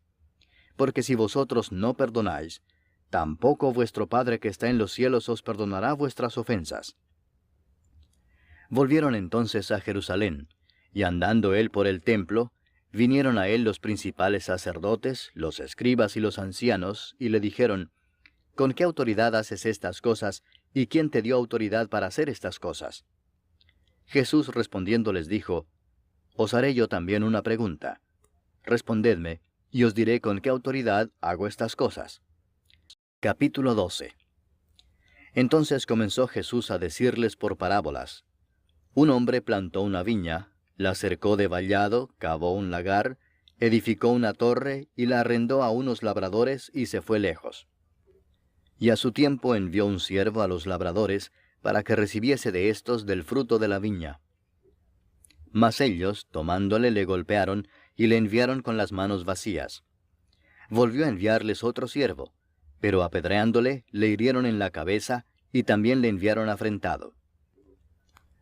[SPEAKER 1] Porque si vosotros no perdonáis, tampoco vuestro Padre que está en los cielos os perdonará vuestras ofensas. Volvieron entonces a Jerusalén, y andando él por el templo, vinieron a él los principales sacerdotes, los escribas y los ancianos, y le dijeron, ¿Con qué autoridad haces estas cosas, y quién te dio autoridad para hacer estas cosas? Jesús respondiendo les dijo, Os haré yo también una pregunta. Respondedme, y os diré con qué autoridad hago estas cosas. Capítulo 12. Entonces comenzó Jesús a decirles por parábolas. Un hombre plantó una viña, la cercó de vallado, cavó un lagar, edificó una torre y la arrendó a unos labradores y se fue lejos. Y a su tiempo envió un siervo a los labradores para que recibiese de éstos del fruto de la viña. Mas ellos, tomándole, le golpearon y le enviaron con las manos vacías. Volvió a enviarles otro siervo, pero apedreándole, le hirieron en la cabeza y también le enviaron afrentado.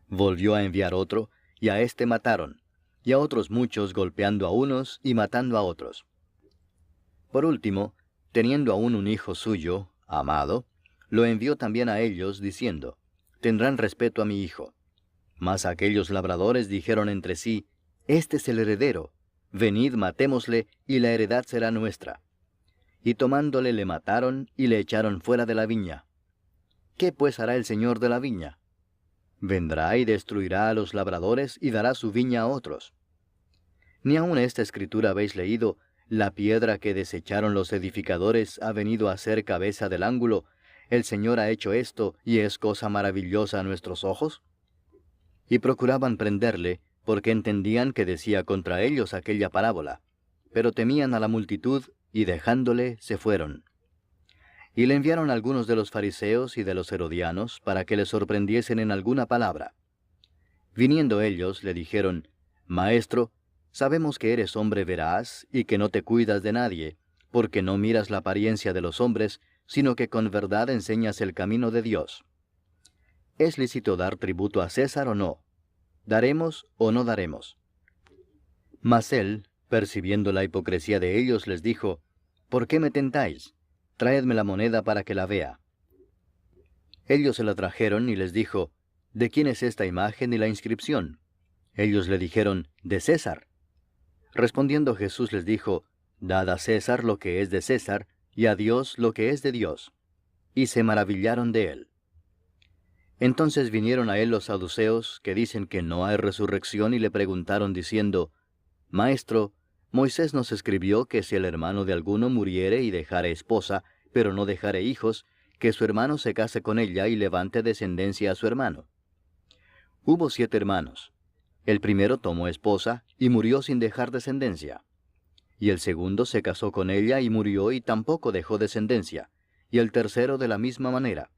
[SPEAKER 1] Volvió a enviar otro, y a éste mataron, y a otros muchos golpeando a unos y matando a otros. Por último, teniendo aún un hijo suyo, amado, lo envió también a ellos, diciendo, Tendrán respeto a mi hijo. Mas aquellos labradores dijeron entre sí, Este es el heredero, venid matémosle, y la heredad será nuestra. Y tomándole le mataron, y le echaron fuera de la viña. ¿Qué pues hará el señor de la viña? Vendrá y destruirá a los labradores, y dará su viña a otros. Ni aun esta escritura habéis leído, la piedra que desecharon los edificadores ha venido a ser cabeza del ángulo, el Señor ha hecho esto, y es cosa maravillosa a nuestros ojos. Y procuraban prenderle, porque entendían que decía contra ellos aquella parábola, pero temían a la multitud, y dejándole, se fueron. Y le enviaron algunos de los fariseos y de los herodianos, para que le sorprendiesen en alguna palabra. Viniendo ellos, le dijeron, Maestro, sabemos que eres hombre veraz, y que no te cuidas de nadie, porque no miras la apariencia de los hombres, sino que con verdad enseñas el camino de Dios. ¿Es lícito dar tributo a César o no? ¿Daremos o no daremos? Mas él, percibiendo la hipocresía de ellos, les dijo, ¿Por qué me tentáis? Traedme la moneda para que la vea. Ellos se la trajeron y les dijo, ¿De quién es esta imagen y la inscripción? Ellos le dijeron, de César. Respondiendo Jesús les dijo, Dad a César lo que es de César, y a Dios lo que es de Dios. Y se maravillaron de él. Entonces vinieron a él los saduceos, que dicen que no hay resurrección, y le preguntaron diciendo, Maestro, Moisés nos escribió que si el hermano de alguno muriere y dejare esposa, pero no dejare hijos, que su hermano se case con ella y levante descendencia a su hermano. Hubo 7 hermanos. El primero tomó esposa y murió sin dejar descendencia. Y el segundo se casó con ella y murió y tampoco dejó descendencia. Y el tercero de la misma manera.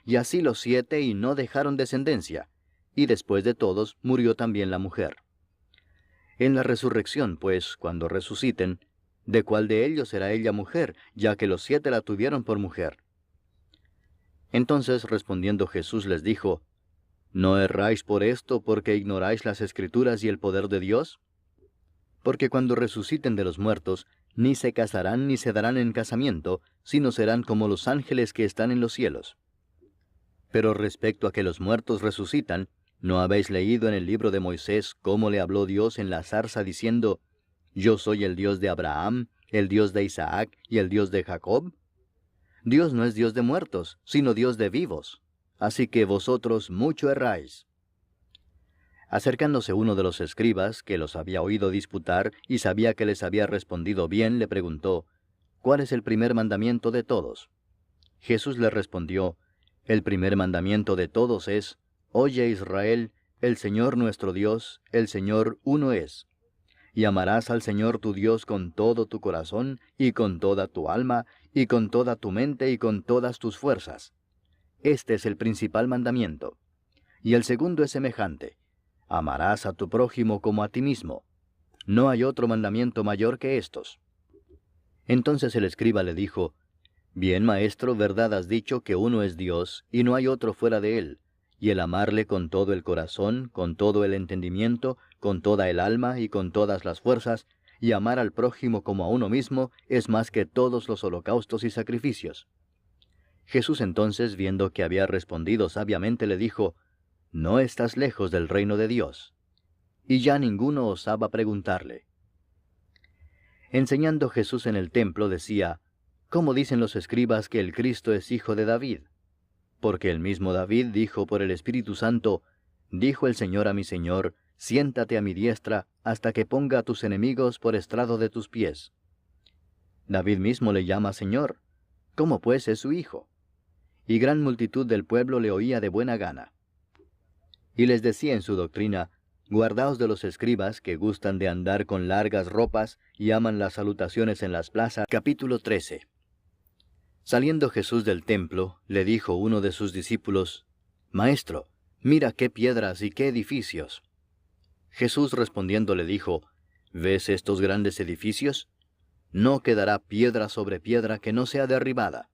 [SPEAKER 1] Y así los 7 y no dejaron descendencia. Y después de todos murió también la mujer. En la resurrección, pues, cuando resuciten, ¿de cuál de ellos será ella mujer, ya que los 7 la tuvieron por mujer? Entonces respondiendo Jesús les dijo, ¿No erráis por esto, porque ignoráis las Escrituras y el poder de Dios? Porque cuando resuciten de los muertos, ni se casarán ni se darán en casamiento, sino serán como los ángeles que están en los cielos. Pero respecto a que los muertos resucitan, ¿no habéis leído en el libro de Moisés cómo le habló Dios en la zarza diciendo, Yo soy el Dios de Abraham, el Dios de Isaac y el Dios de Jacob? Dios no es Dios de muertos, sino Dios de vivos. Así que vosotros mucho erráis. Acercándose uno de los escribas, que los había oído disputar y sabía que les había respondido bien, le preguntó, ¿cuál es el primer mandamiento de todos? Jesús le respondió, el primer mandamiento de todos es, Oye Israel, el Señor nuestro Dios, el Señor uno es. Y amarás al Señor tu Dios con todo tu corazón, y con toda tu alma, y con toda tu mente, y con todas tus fuerzas. Este es el principal mandamiento. Y el segundo es semejante. Amarás a tu prójimo como a ti mismo. No hay otro mandamiento mayor que estos. Entonces el escriba le dijo, Bien, maestro, verdad has dicho que uno es Dios, y no hay otro fuera de él, y el amarle con todo el corazón, con todo el entendimiento, con toda el alma y con todas las fuerzas, y amar al prójimo como a uno mismo, es más que todos los holocaustos y sacrificios. Jesús entonces, viendo que había respondido sabiamente, le dijo, No estás lejos del reino de Dios. Y ya ninguno osaba preguntarle. Enseñando Jesús en el templo decía, ¿Cómo dicen los escribas que el Cristo es hijo de David? Porque el mismo David dijo por el Espíritu Santo, Dijo el Señor a mi Señor, Siéntate a mi diestra, hasta que ponga a tus enemigos por estrado de tus pies. David mismo le llama Señor. ¿Cómo pues es su hijo? Y gran multitud del pueblo le oía de buena gana. Y les decía en su doctrina, Guardaos de los escribas que gustan de andar con largas ropas y aman las salutaciones en las plazas. Capítulo 13. Saliendo Jesús del templo, le dijo uno de sus discípulos, Maestro, mira qué piedras y qué edificios. Jesús respondiendo le dijo, ¿Ves estos grandes edificios? No quedará piedra sobre piedra que no sea derribada.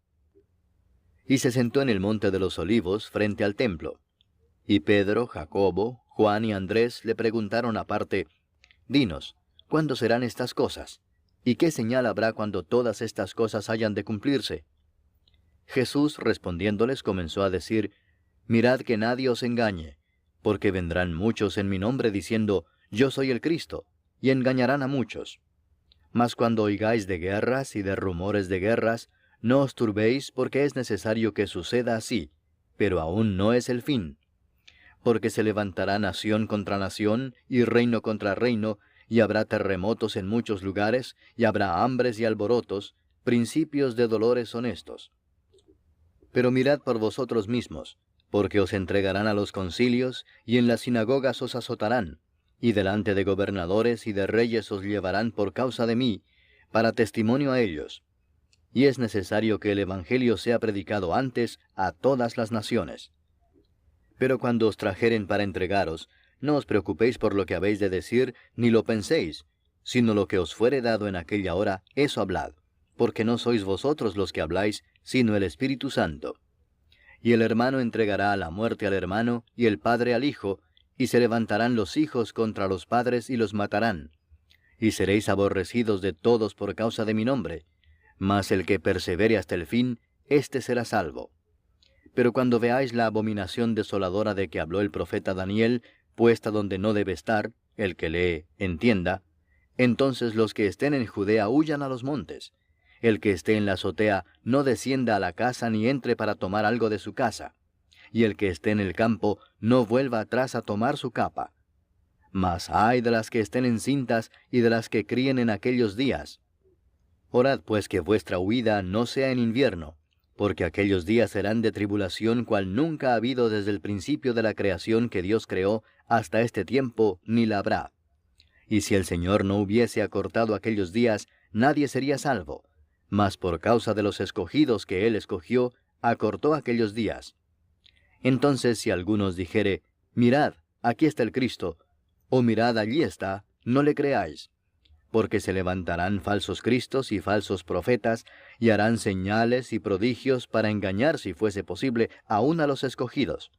[SPEAKER 1] Y se sentó en el monte de los olivos frente al templo. Y Pedro, Jacobo, Juan y Andrés le preguntaron aparte, Dinos, ¿cuándo serán estas cosas? ¿Y qué señal habrá cuando todas estas cosas hayan de cumplirse? Jesús respondiéndoles comenzó a decir, Mirad que nadie os engañe, porque vendrán muchos en mi nombre diciendo, Yo soy el Cristo, y engañarán a muchos. Mas cuando oigáis de guerras y de rumores de guerras, no os turbéis, porque es necesario que suceda así, pero aún no es el fin. Porque se levantará nación contra nación, y reino contra reino, y habrá terremotos en muchos lugares, y habrá hambres y alborotos, principios de dolores son estos. Pero mirad por vosotros mismos, porque os entregarán a los concilios, y en las sinagogas os azotarán, y delante de gobernadores y de reyes os llevarán por causa de mí, para testimonio a ellos. Y es necesario que el Evangelio sea predicado antes a todas las naciones. Pero cuando os trajeren para entregaros, no os preocupéis por lo que habéis de decir, ni lo penséis, sino lo que os fuere dado en aquella hora, eso hablad, porque no sois vosotros los que habláis, sino el Espíritu Santo. Y el hermano entregará a la muerte al hermano, y el padre al hijo, y se levantarán los hijos contra los padres y los matarán. Y seréis aborrecidos de todos por causa de mi nombre, mas el que persevere hasta el fin, éste será salvo. Pero cuando veáis la abominación desoladora de que habló el profeta Daniel, puesta donde no debe estar, el que lee, entienda, entonces los que estén en Judea huyan a los montes. El que esté en la azotea no descienda a la casa ni entre para tomar algo de su casa. Y el que esté en el campo no vuelva atrás a tomar su capa. Mas ay de las que estén encintas y de las que críen en aquellos días. Orad pues que vuestra huida no sea en invierno, porque aquellos días serán de tribulación cual nunca ha habido desde el principio de la creación que Dios creó hasta este tiempo, ni la habrá. Y si el Señor no hubiese acortado aquellos días, nadie sería salvo, mas por causa de los escogidos que Él escogió, acortó aquellos días. Entonces si alguno os dijere, mirad, aquí está el Cristo, o mirad, allí está, no le creáis. Porque se levantarán falsos cristos y falsos profetas, y harán señales y prodigios para engañar, si fuese posible, aun a los escogidos.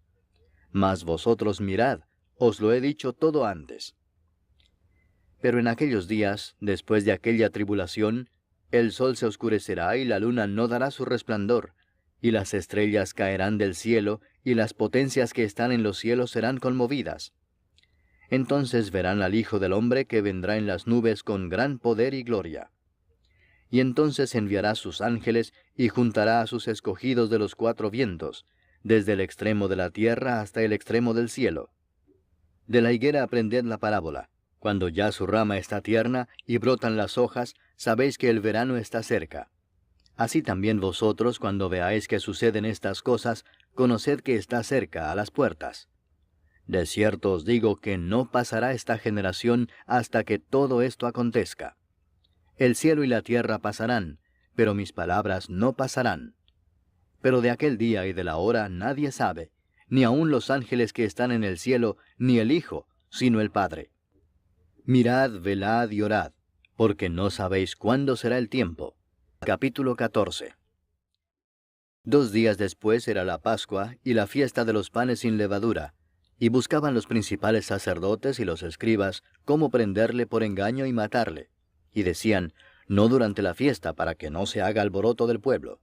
[SPEAKER 1] Mas vosotros mirad, os lo he dicho todo antes. Pero en aquellos días, después de aquella tribulación, el sol se oscurecerá y la luna no dará su resplandor, y las estrellas caerán del cielo, y las potencias que están en los cielos serán conmovidas. Entonces verán al Hijo del Hombre que vendrá en las nubes con gran poder y gloria. y entonces enviará sus ángeles y juntará a sus escogidos de los cuatro vientos, desde el extremo de la tierra hasta el extremo del cielo. De la higuera aprended la parábola. Cuando ya su rama está tierna y brotan las hojas, sabéis que el verano está cerca. Así también vosotros, cuando veáis que suceden estas cosas, conoced que está cerca, a las puertas. De cierto os digo que no pasará esta generación hasta que todo esto acontezca. El cielo y la tierra pasarán, pero mis palabras no pasarán. Pero de aquel día y de la hora nadie sabe, ni aun los ángeles que están en el cielo, ni el Hijo, sino el Padre. Mirad, velad y orad, porque no sabéis cuándo será el tiempo. Capítulo 14. 2 días después era la Pascua y la fiesta de los panes sin levadura, y buscaban los principales sacerdotes y los escribas cómo prenderle por engaño y matarle. Y decían, no durante la fiesta, para que no se haga alboroto del pueblo.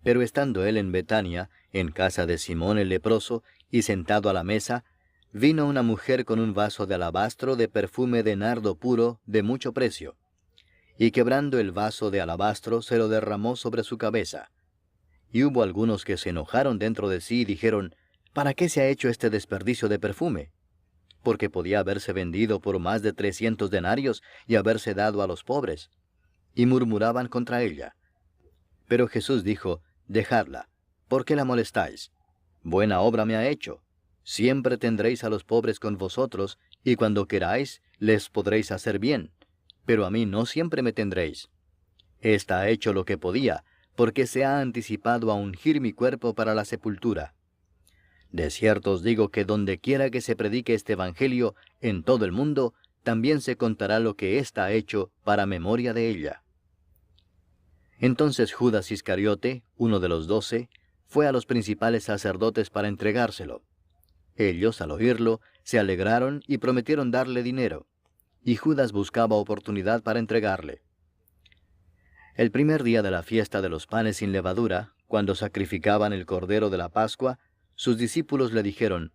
[SPEAKER 1] Pero estando él en Betania, en casa de Simón el leproso, y sentado a la mesa, vino una mujer con un vaso de alabastro de perfume de nardo puro de mucho precio, y quebrando el vaso de alabastro se lo derramó sobre su cabeza. Y hubo algunos que se enojaron dentro de sí y dijeron, ¿para qué se ha hecho este desperdicio de perfume? Porque podía haberse vendido por más de 300 denarios y haberse dado a los pobres. Y murmuraban contra ella. Pero Jesús dijo, dejadla, ¿por qué la molestáis? Buena obra me ha hecho. Siempre tendréis a los pobres con vosotros, y cuando queráis, les podréis hacer bien. Pero a mí no siempre me tendréis. Esta ha hecho lo que podía, porque se ha anticipado a ungir mi cuerpo para la sepultura. De cierto os digo que donde quiera que se predique este evangelio en todo el mundo, también se contará lo que ésta ha hecho para memoria de ella. Entonces Judas Iscariote, uno de los 12, fue a los principales sacerdotes para entregárselo. Ellos, al oírlo, se alegraron y prometieron darle dinero, y Judas buscaba oportunidad para entregarle. El primer día de la fiesta de los panes sin levadura, cuando sacrificaban el cordero de la Pascua, sus discípulos le dijeron,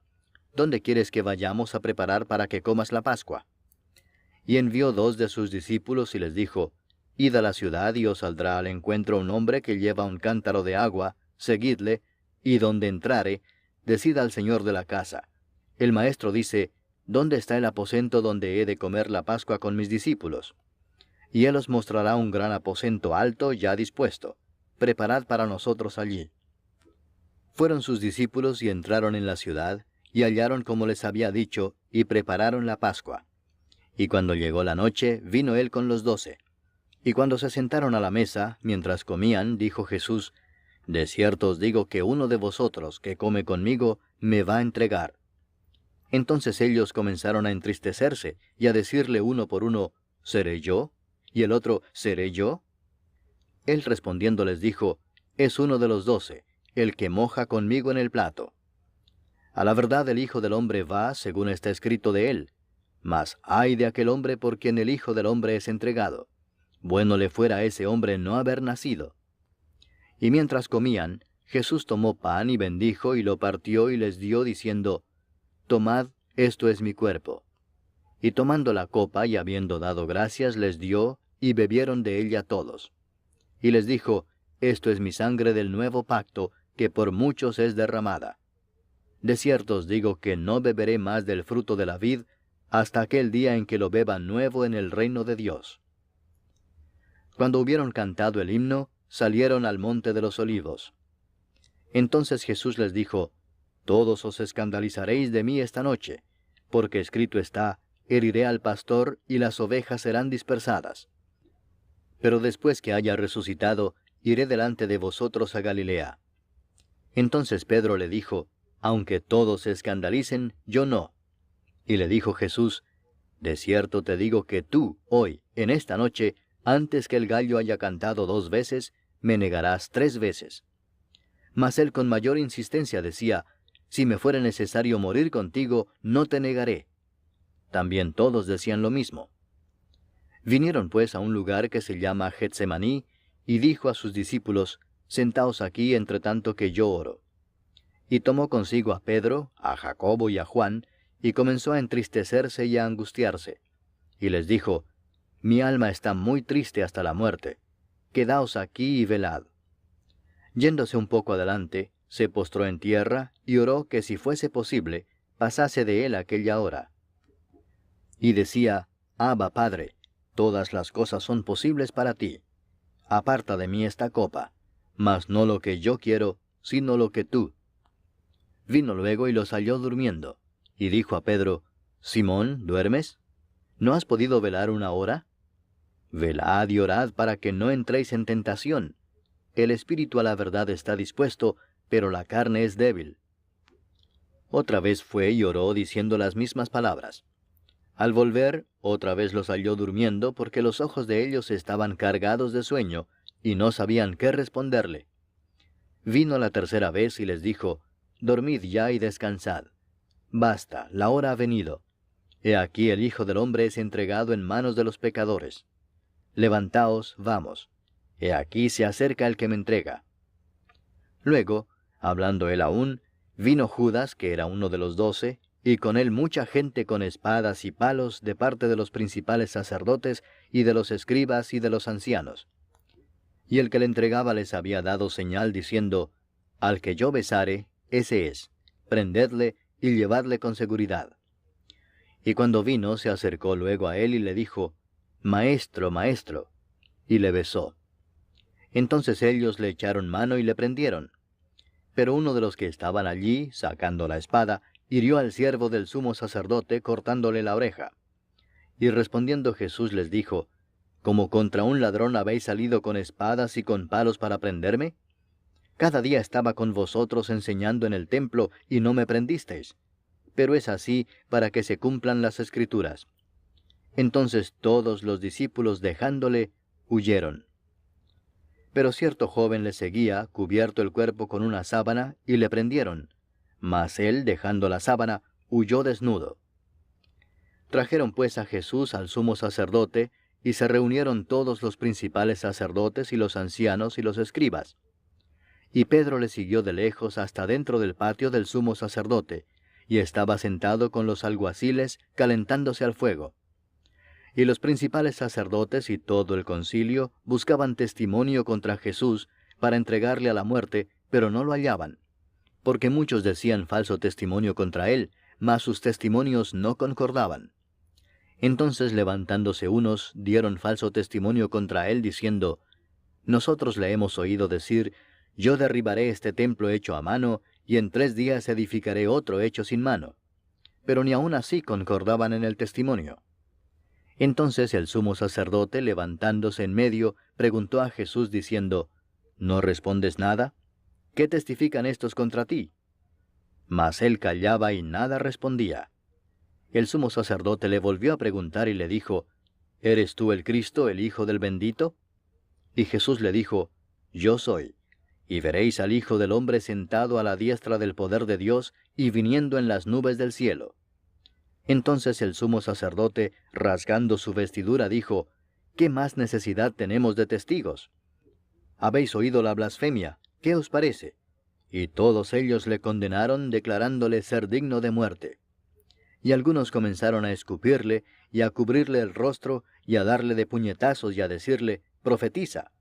[SPEAKER 1] ¿dónde quieres que vayamos a preparar para que comas la Pascua? Y envió 2 de sus discípulos y les dijo, id a la ciudad y os saldrá al encuentro un hombre que lleva un cántaro de agua, seguidle, y donde entrare, decid al señor de la casa, el maestro dice, ¿dónde está el aposento donde he de comer la Pascua con mis discípulos? Y él os mostrará un gran aposento alto ya dispuesto. Preparad para nosotros allí. Fueron sus discípulos y entraron en la ciudad, y hallaron como les había dicho, y prepararon la Pascua. Y cuando llegó la noche, vino él con los 12. Y cuando se sentaron a la mesa, mientras comían, dijo Jesús, de cierto os digo que uno de vosotros que come conmigo me va a entregar. Entonces ellos comenzaron a entristecerse, y a decirle uno por uno, ¿seré yo? Y el otro, ¿seré yo? Él respondiendo les dijo, es uno de los 12, el que moja conmigo en el plato. A la verdad el Hijo del Hombre va, según está escrito de él. Mas ay de aquel hombre por quien el Hijo del Hombre es entregado. Bueno le fuera a ese hombre no haber nacido. Y mientras comían, Jesús tomó pan y bendijo y lo partió y les dio, diciendo, tomad, esto es mi cuerpo. Y tomando la copa y habiendo dado gracias, les dio, y bebieron de ella todos. Y les dijo, esto es mi sangre del nuevo pacto, que por muchos es derramada. De cierto os digo que no beberé más del fruto de la vid, hasta aquel día en que lo beba nuevo en el reino de Dios. Cuando hubieron cantado el himno, salieron al monte de los olivos. Entonces Jesús les dijo, todos os escandalizaréis de mí esta noche, porque escrito está, heriré al pastor y las ovejas serán dispersadas. Pero después que haya resucitado, iré delante de vosotros a Galilea. Entonces Pedro le dijo, aunque todos se escandalicen, yo no. Y le dijo Jesús, de cierto te digo que tú, hoy, en esta noche, antes que el gallo haya cantado 2 veces, me negarás 3 veces. Mas él con mayor insistencia decía, si me fuere necesario morir contigo, no te negaré. También todos decían lo mismo. Vinieron pues a un lugar que se llama Getsemaní, y dijo a sus discípulos, sentaos aquí entre tanto que yo oro. Y tomó consigo a Pedro, a Jacobo y a Juan, y comenzó a entristecerse y a angustiarse. Y les dijo, Mi alma está muy triste hasta la muerte. Quedaos aquí y velad. Yéndose un poco adelante, se postró en tierra y oró que si fuese posible, pasase de él aquella hora. Y decía, Abba, Padre, todas las cosas son posibles para ti. Aparta de mí esta copa, mas no lo que yo quiero, sino lo que tú. Vino luego y los halló durmiendo, y dijo a Pedro, Simón, ¿duermes? ¿No has podido velar una hora? Velad y orad para que no entréis en tentación. El espíritu a la verdad está dispuesto, pero la carne es débil. Otra vez fue y oró diciendo las mismas palabras. Al volver, otra vez los halló durmiendo, porque los ojos de ellos estaban cargados de sueño, y no sabían qué responderle. Vino la tercera vez y les dijo, Dormid ya y descansad. Basta, la hora ha venido. He aquí el Hijo del Hombre es entregado en manos de los pecadores. Levantaos, vamos. He aquí se acerca el que me entrega. Luego, hablando él aún, vino Judas, que era uno de los 12, y con él mucha gente con espadas y palos de parte de los principales sacerdotes y de los escribas y de los ancianos. Y el que le entregaba les había dado señal diciendo, Al que yo besare, ese es, prendedle y llevadle con seguridad. Y cuando vino, se acercó luego a él y le dijo, Maestro, Maestro, y le besó. Entonces ellos le echaron mano y le prendieron. Pero uno de los que estaban allí, sacando la espada, hirió al siervo del sumo sacerdote, cortándole la oreja. Y respondiendo Jesús les dijo, ¿Como contra un ladrón habéis salido con espadas y con palos para prenderme? Cada día estaba con vosotros enseñando en el templo, y no me prendisteis. Pero es así para que se cumplan las Escrituras. Entonces todos los discípulos, dejándole, huyeron. Pero cierto joven le seguía, cubierto el cuerpo con una sábana, y le prendieron. Mas él, dejando la sábana, huyó desnudo. Trajeron pues a Jesús al sumo sacerdote, y se reunieron todos los principales sacerdotes y los ancianos y los escribas. Y Pedro le siguió de lejos hasta dentro del patio del sumo sacerdote, y estaba sentado con los alguaciles, calentándose al fuego. Y los principales sacerdotes y todo el concilio buscaban testimonio contra Jesús para entregarle a la muerte, pero no lo hallaban, porque muchos decían falso testimonio contra él, mas sus testimonios no concordaban. Entonces levantándose unos, dieron falso testimonio contra él, diciendo, Nosotros le hemos oído decir, Yo derribaré este templo hecho a mano, y en 3 días edificaré otro hecho sin mano. Pero ni aun así concordaban en el testimonio. Entonces el sumo sacerdote, levantándose en medio, preguntó a Jesús diciendo, ¿No respondes nada? ¿Qué testifican estos contra ti? Mas él callaba y nada respondía. El sumo sacerdote le volvió a preguntar y le dijo, ¿Eres tú el Cristo, el Hijo del bendito? Y Jesús le dijo, Yo soy. Y veréis al Hijo del hombre sentado a la diestra del poder de Dios y viniendo en las nubes del cielo. Entonces el sumo sacerdote, rasgando su vestidura, dijo, ¿Qué más necesidad tenemos de testigos? Habéis oído la blasfemia, ¿qué os parece? Y todos ellos le condenaron, declarándole ser digno de muerte. Y algunos comenzaron a escupirle, y a cubrirle el rostro, y a darle de puñetazos, y a decirle, profetiza.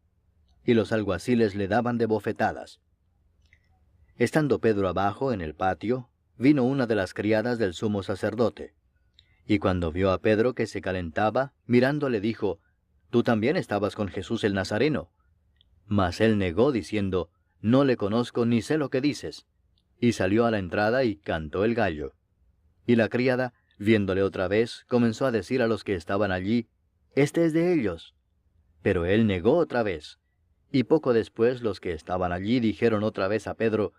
[SPEAKER 1] Y los alguaciles le daban de bofetadas. Estando Pedro abajo en el patio, vino una de las criadas del sumo sacerdote. Y cuando vio a Pedro que se calentaba, mirándole dijo, «Tú también estabas con Jesús el Nazareno». Mas él negó, diciendo, «No le conozco ni sé lo que dices». Y salió a la entrada y cantó el gallo. Y la criada, viéndole otra vez, comenzó a decir a los que estaban allí, «Este es de ellos». Pero él negó otra vez. Y poco después los que estaban allí dijeron otra vez a Pedro,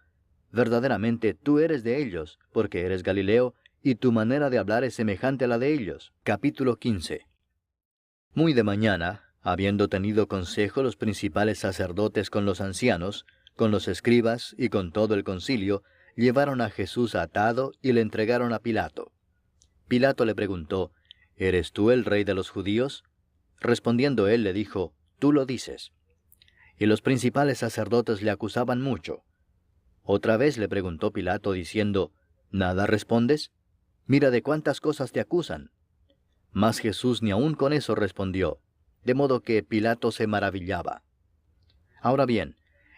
[SPEAKER 1] «Verdaderamente tú eres de ellos, porque eres Galileo, y tu manera de hablar es semejante a la de ellos». Capítulo 15. Muy de mañana, habiendo tenido consejo los principales sacerdotes con los ancianos, con los escribas y con todo el concilio, llevaron a Jesús atado y le entregaron a Pilato. Pilato le preguntó, «¿Eres tú el rey de los judíos?» Respondiendo él le dijo, «Tú lo dices». Y los principales sacerdotes le acusaban mucho. Otra vez le preguntó Pilato diciendo, «¿Nada respondes? Mira de cuántas cosas te acusan». Mas Jesús ni aun con eso respondió, de modo que Pilato se maravillaba. Ahora bien,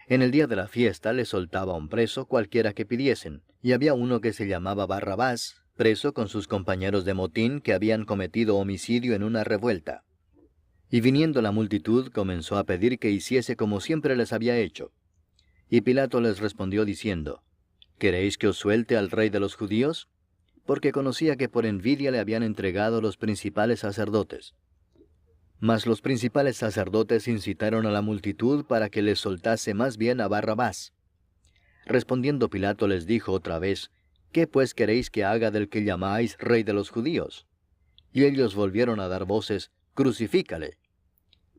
[SPEAKER 1] en el día de la fiesta le soltaba un preso cualquiera que pidiesen, y había uno que se llamaba Barrabás, preso con sus compañeros de motín que habían cometido homicidio en una revuelta. Y viniendo la multitud comenzó a pedir que hiciese como siempre les había hecho. Y Pilato les respondió diciendo, ¿Queréis que os suelte al rey de los judíos? Porque conocía que por envidia le habían entregado los principales sacerdotes. Mas los principales sacerdotes incitaron a la multitud para que les soltase más bien a Barrabás. Respondiendo Pilato les dijo otra vez, ¿Qué pues queréis que haga del que llamáis rey de los judíos? Y ellos volvieron a dar voces, Crucifícale.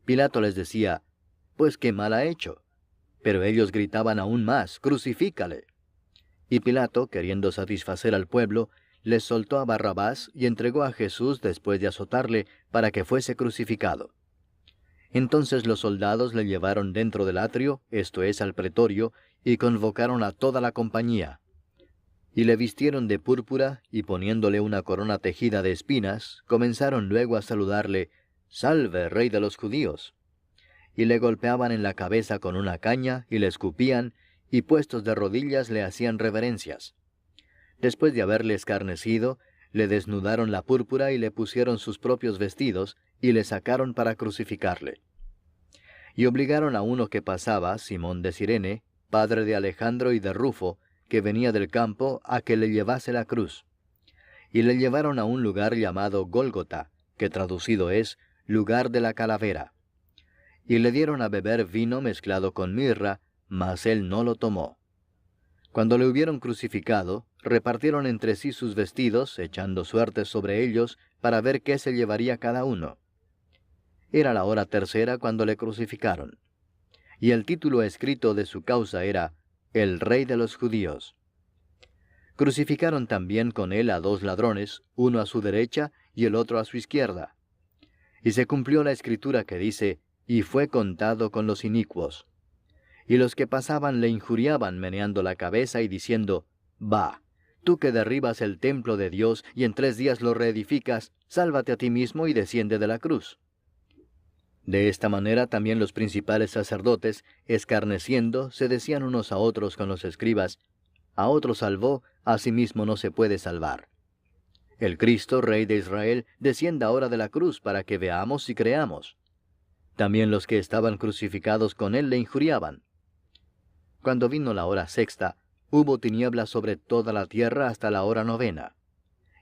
[SPEAKER 1] Pilato les decía, Pues qué mal ha hecho. Pero ellos gritaban aún más, Crucifícale. Y Pilato, queriendo satisfacer al pueblo, les soltó a Barrabás y entregó a Jesús después de azotarle para que fuese crucificado. Entonces los soldados le llevaron dentro del atrio, esto es, al pretorio, y convocaron a toda la compañía. Y le vistieron de púrpura, y poniéndole una corona tejida de espinas, comenzaron luego a saludarle, «Salve, Rey de los judíos». Y le golpeaban en la cabeza con una caña, y le escupían, y puestos de rodillas le hacían reverencias. Después de haberle escarnecido, le desnudaron la púrpura y le pusieron sus propios vestidos, y le sacaron para crucificarle. Y obligaron a uno que pasaba, Simón de Cirene, padre de Alejandro y de Rufo, que venía del campo, a que le llevase la cruz. Y le llevaron a un lugar llamado Gólgota, que traducido es, lugar de la calavera. Y le dieron a beber vino mezclado con mirra, mas él no lo tomó. Cuando le hubieron crucificado, repartieron entre sí sus vestidos, echando suertes sobre ellos, para ver qué se llevaría cada uno. Era la hora tercera cuando le crucificaron. Y el título escrito de su causa era, El Rey de los Judíos. Crucificaron también con él a 2 ladrones, uno a su derecha y el otro a su izquierda. Y se cumplió la escritura que dice, y fue contado con los inicuos. Y los que pasaban le injuriaban meneando la cabeza y diciendo, Va, tú que derribas el templo de Dios y en 3 días lo reedificas, sálvate a ti mismo y desciende de la cruz. De esta manera también los principales sacerdotes, escarneciendo, se decían unos a otros con los escribas, A otro salvó, a sí mismo no se puede salvar. El Cristo, Rey de Israel, descienda ahora de la cruz para que veamos y creamos. También los que estaban crucificados con él le injuriaban. Cuando vino la hora sexta, hubo tinieblas sobre toda la tierra hasta la hora 9.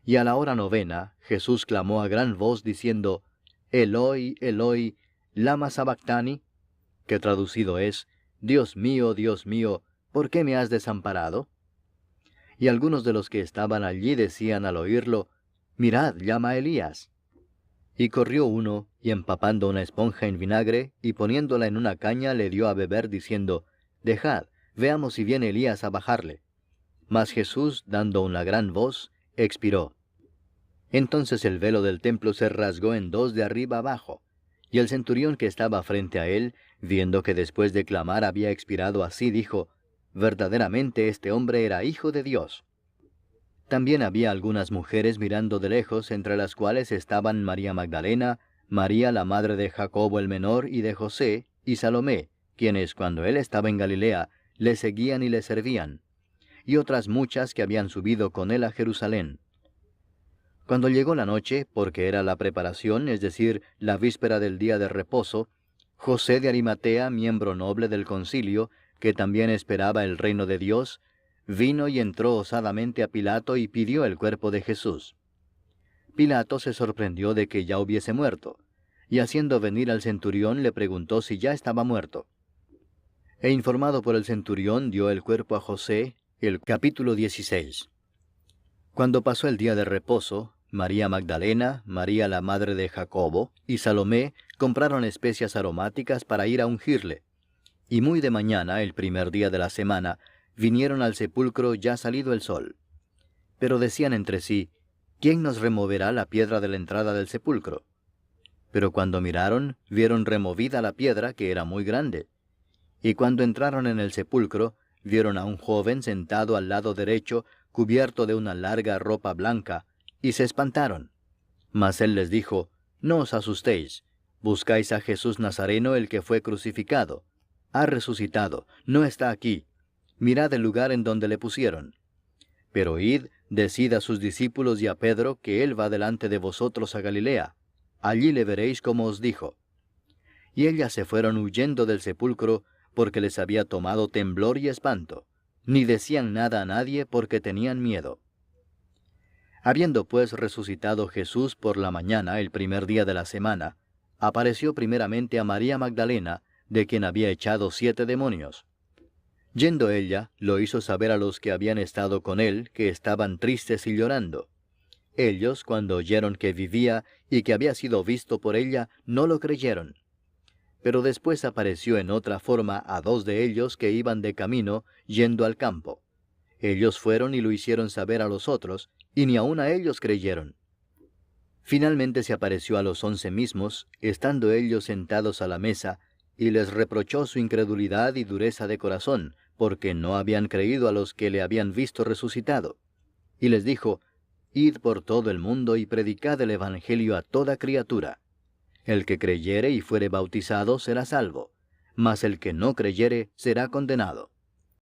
[SPEAKER 1] Y a la hora 9, Jesús clamó a gran voz diciendo, Eloi, Eloi, lama sabactani, que traducido es, Dios mío, ¿por qué me has desamparado? Y algunos de los que estaban allí decían al oírlo, Mirad, llama a Elías. Y corrió uno, y empapando una esponja en vinagre, y poniéndola en una caña, le dio a beber, diciendo, Dejad, veamos si viene Elías a bajarle. Mas Jesús, dando una gran voz, expiró. Entonces el velo del templo se rasgó en 2 de arriba abajo, y el centurión que estaba frente a él, viendo que después de clamar había expirado así, dijo, Verdaderamente este hombre era hijo de Dios. También había algunas mujeres mirando de lejos, entre las cuales estaban María Magdalena, María la madre de Jacobo el menor y de José, y Salomé, quienes cuando él estaba en Galilea, le seguían y le servían, y otras muchas que habían subido con él a Jerusalén. Cuando llegó la noche, porque era la preparación, es decir, la víspera del día de reposo, José de Arimatea, miembro noble del concilio, que también esperaba el reino de Dios, vino y entró osadamente a Pilato y pidió el cuerpo de Jesús. Pilato se sorprendió de que ya hubiese muerto, y haciendo venir al centurión le preguntó si ya estaba muerto. E informado por el centurión dio el cuerpo a José, el capítulo 16. Cuando pasó el día de reposo, María Magdalena, María la madre de Jacobo y Salomé compraron especias aromáticas para ir a ungirle. Y muy de mañana, el primer día de la semana, vinieron al sepulcro ya salido el sol. Pero decían entre sí, ¿quién nos removerá la piedra de la entrada del sepulcro? Pero cuando miraron, vieron removida la piedra, que era muy grande. Y cuando entraron en el sepulcro, vieron a un joven sentado al lado derecho, cubierto de una larga ropa blanca, y se espantaron. Mas él les dijo, no os asustéis, buscáis a Jesús Nazareno, el que fue crucificado. Ha resucitado, no está aquí. Mirad el lugar en donde le pusieron. Pero id, decid a sus discípulos y a Pedro que él va delante de vosotros a Galilea. Allí le veréis como os dijo. Y ellas se fueron huyendo del sepulcro, porque les había tomado temblor y espanto. Ni decían nada a nadie porque tenían miedo. Habiendo pues resucitado Jesús por la mañana, el primer día de la semana, apareció primeramente a María Magdalena, de quien había echado 7 demonios. Yendo ella, lo hizo saber a los que habían estado con él, que estaban tristes y llorando. Ellos, cuando oyeron que vivía y que había sido visto por ella, no lo creyeron. Pero después apareció en otra forma a 2 de ellos que iban de camino, yendo al campo. Ellos fueron y lo hicieron saber a los otros, y ni aun a ellos creyeron. Finalmente se apareció a los 11 mismos, estando ellos sentados a la mesa, y les reprochó su incredulidad y dureza de corazón, porque no habían creído a los que le habían visto resucitado. Y les dijo, id por todo el mundo y predicad el Evangelio a toda criatura. El que creyere y fuere bautizado será salvo, mas el que no creyere será condenado.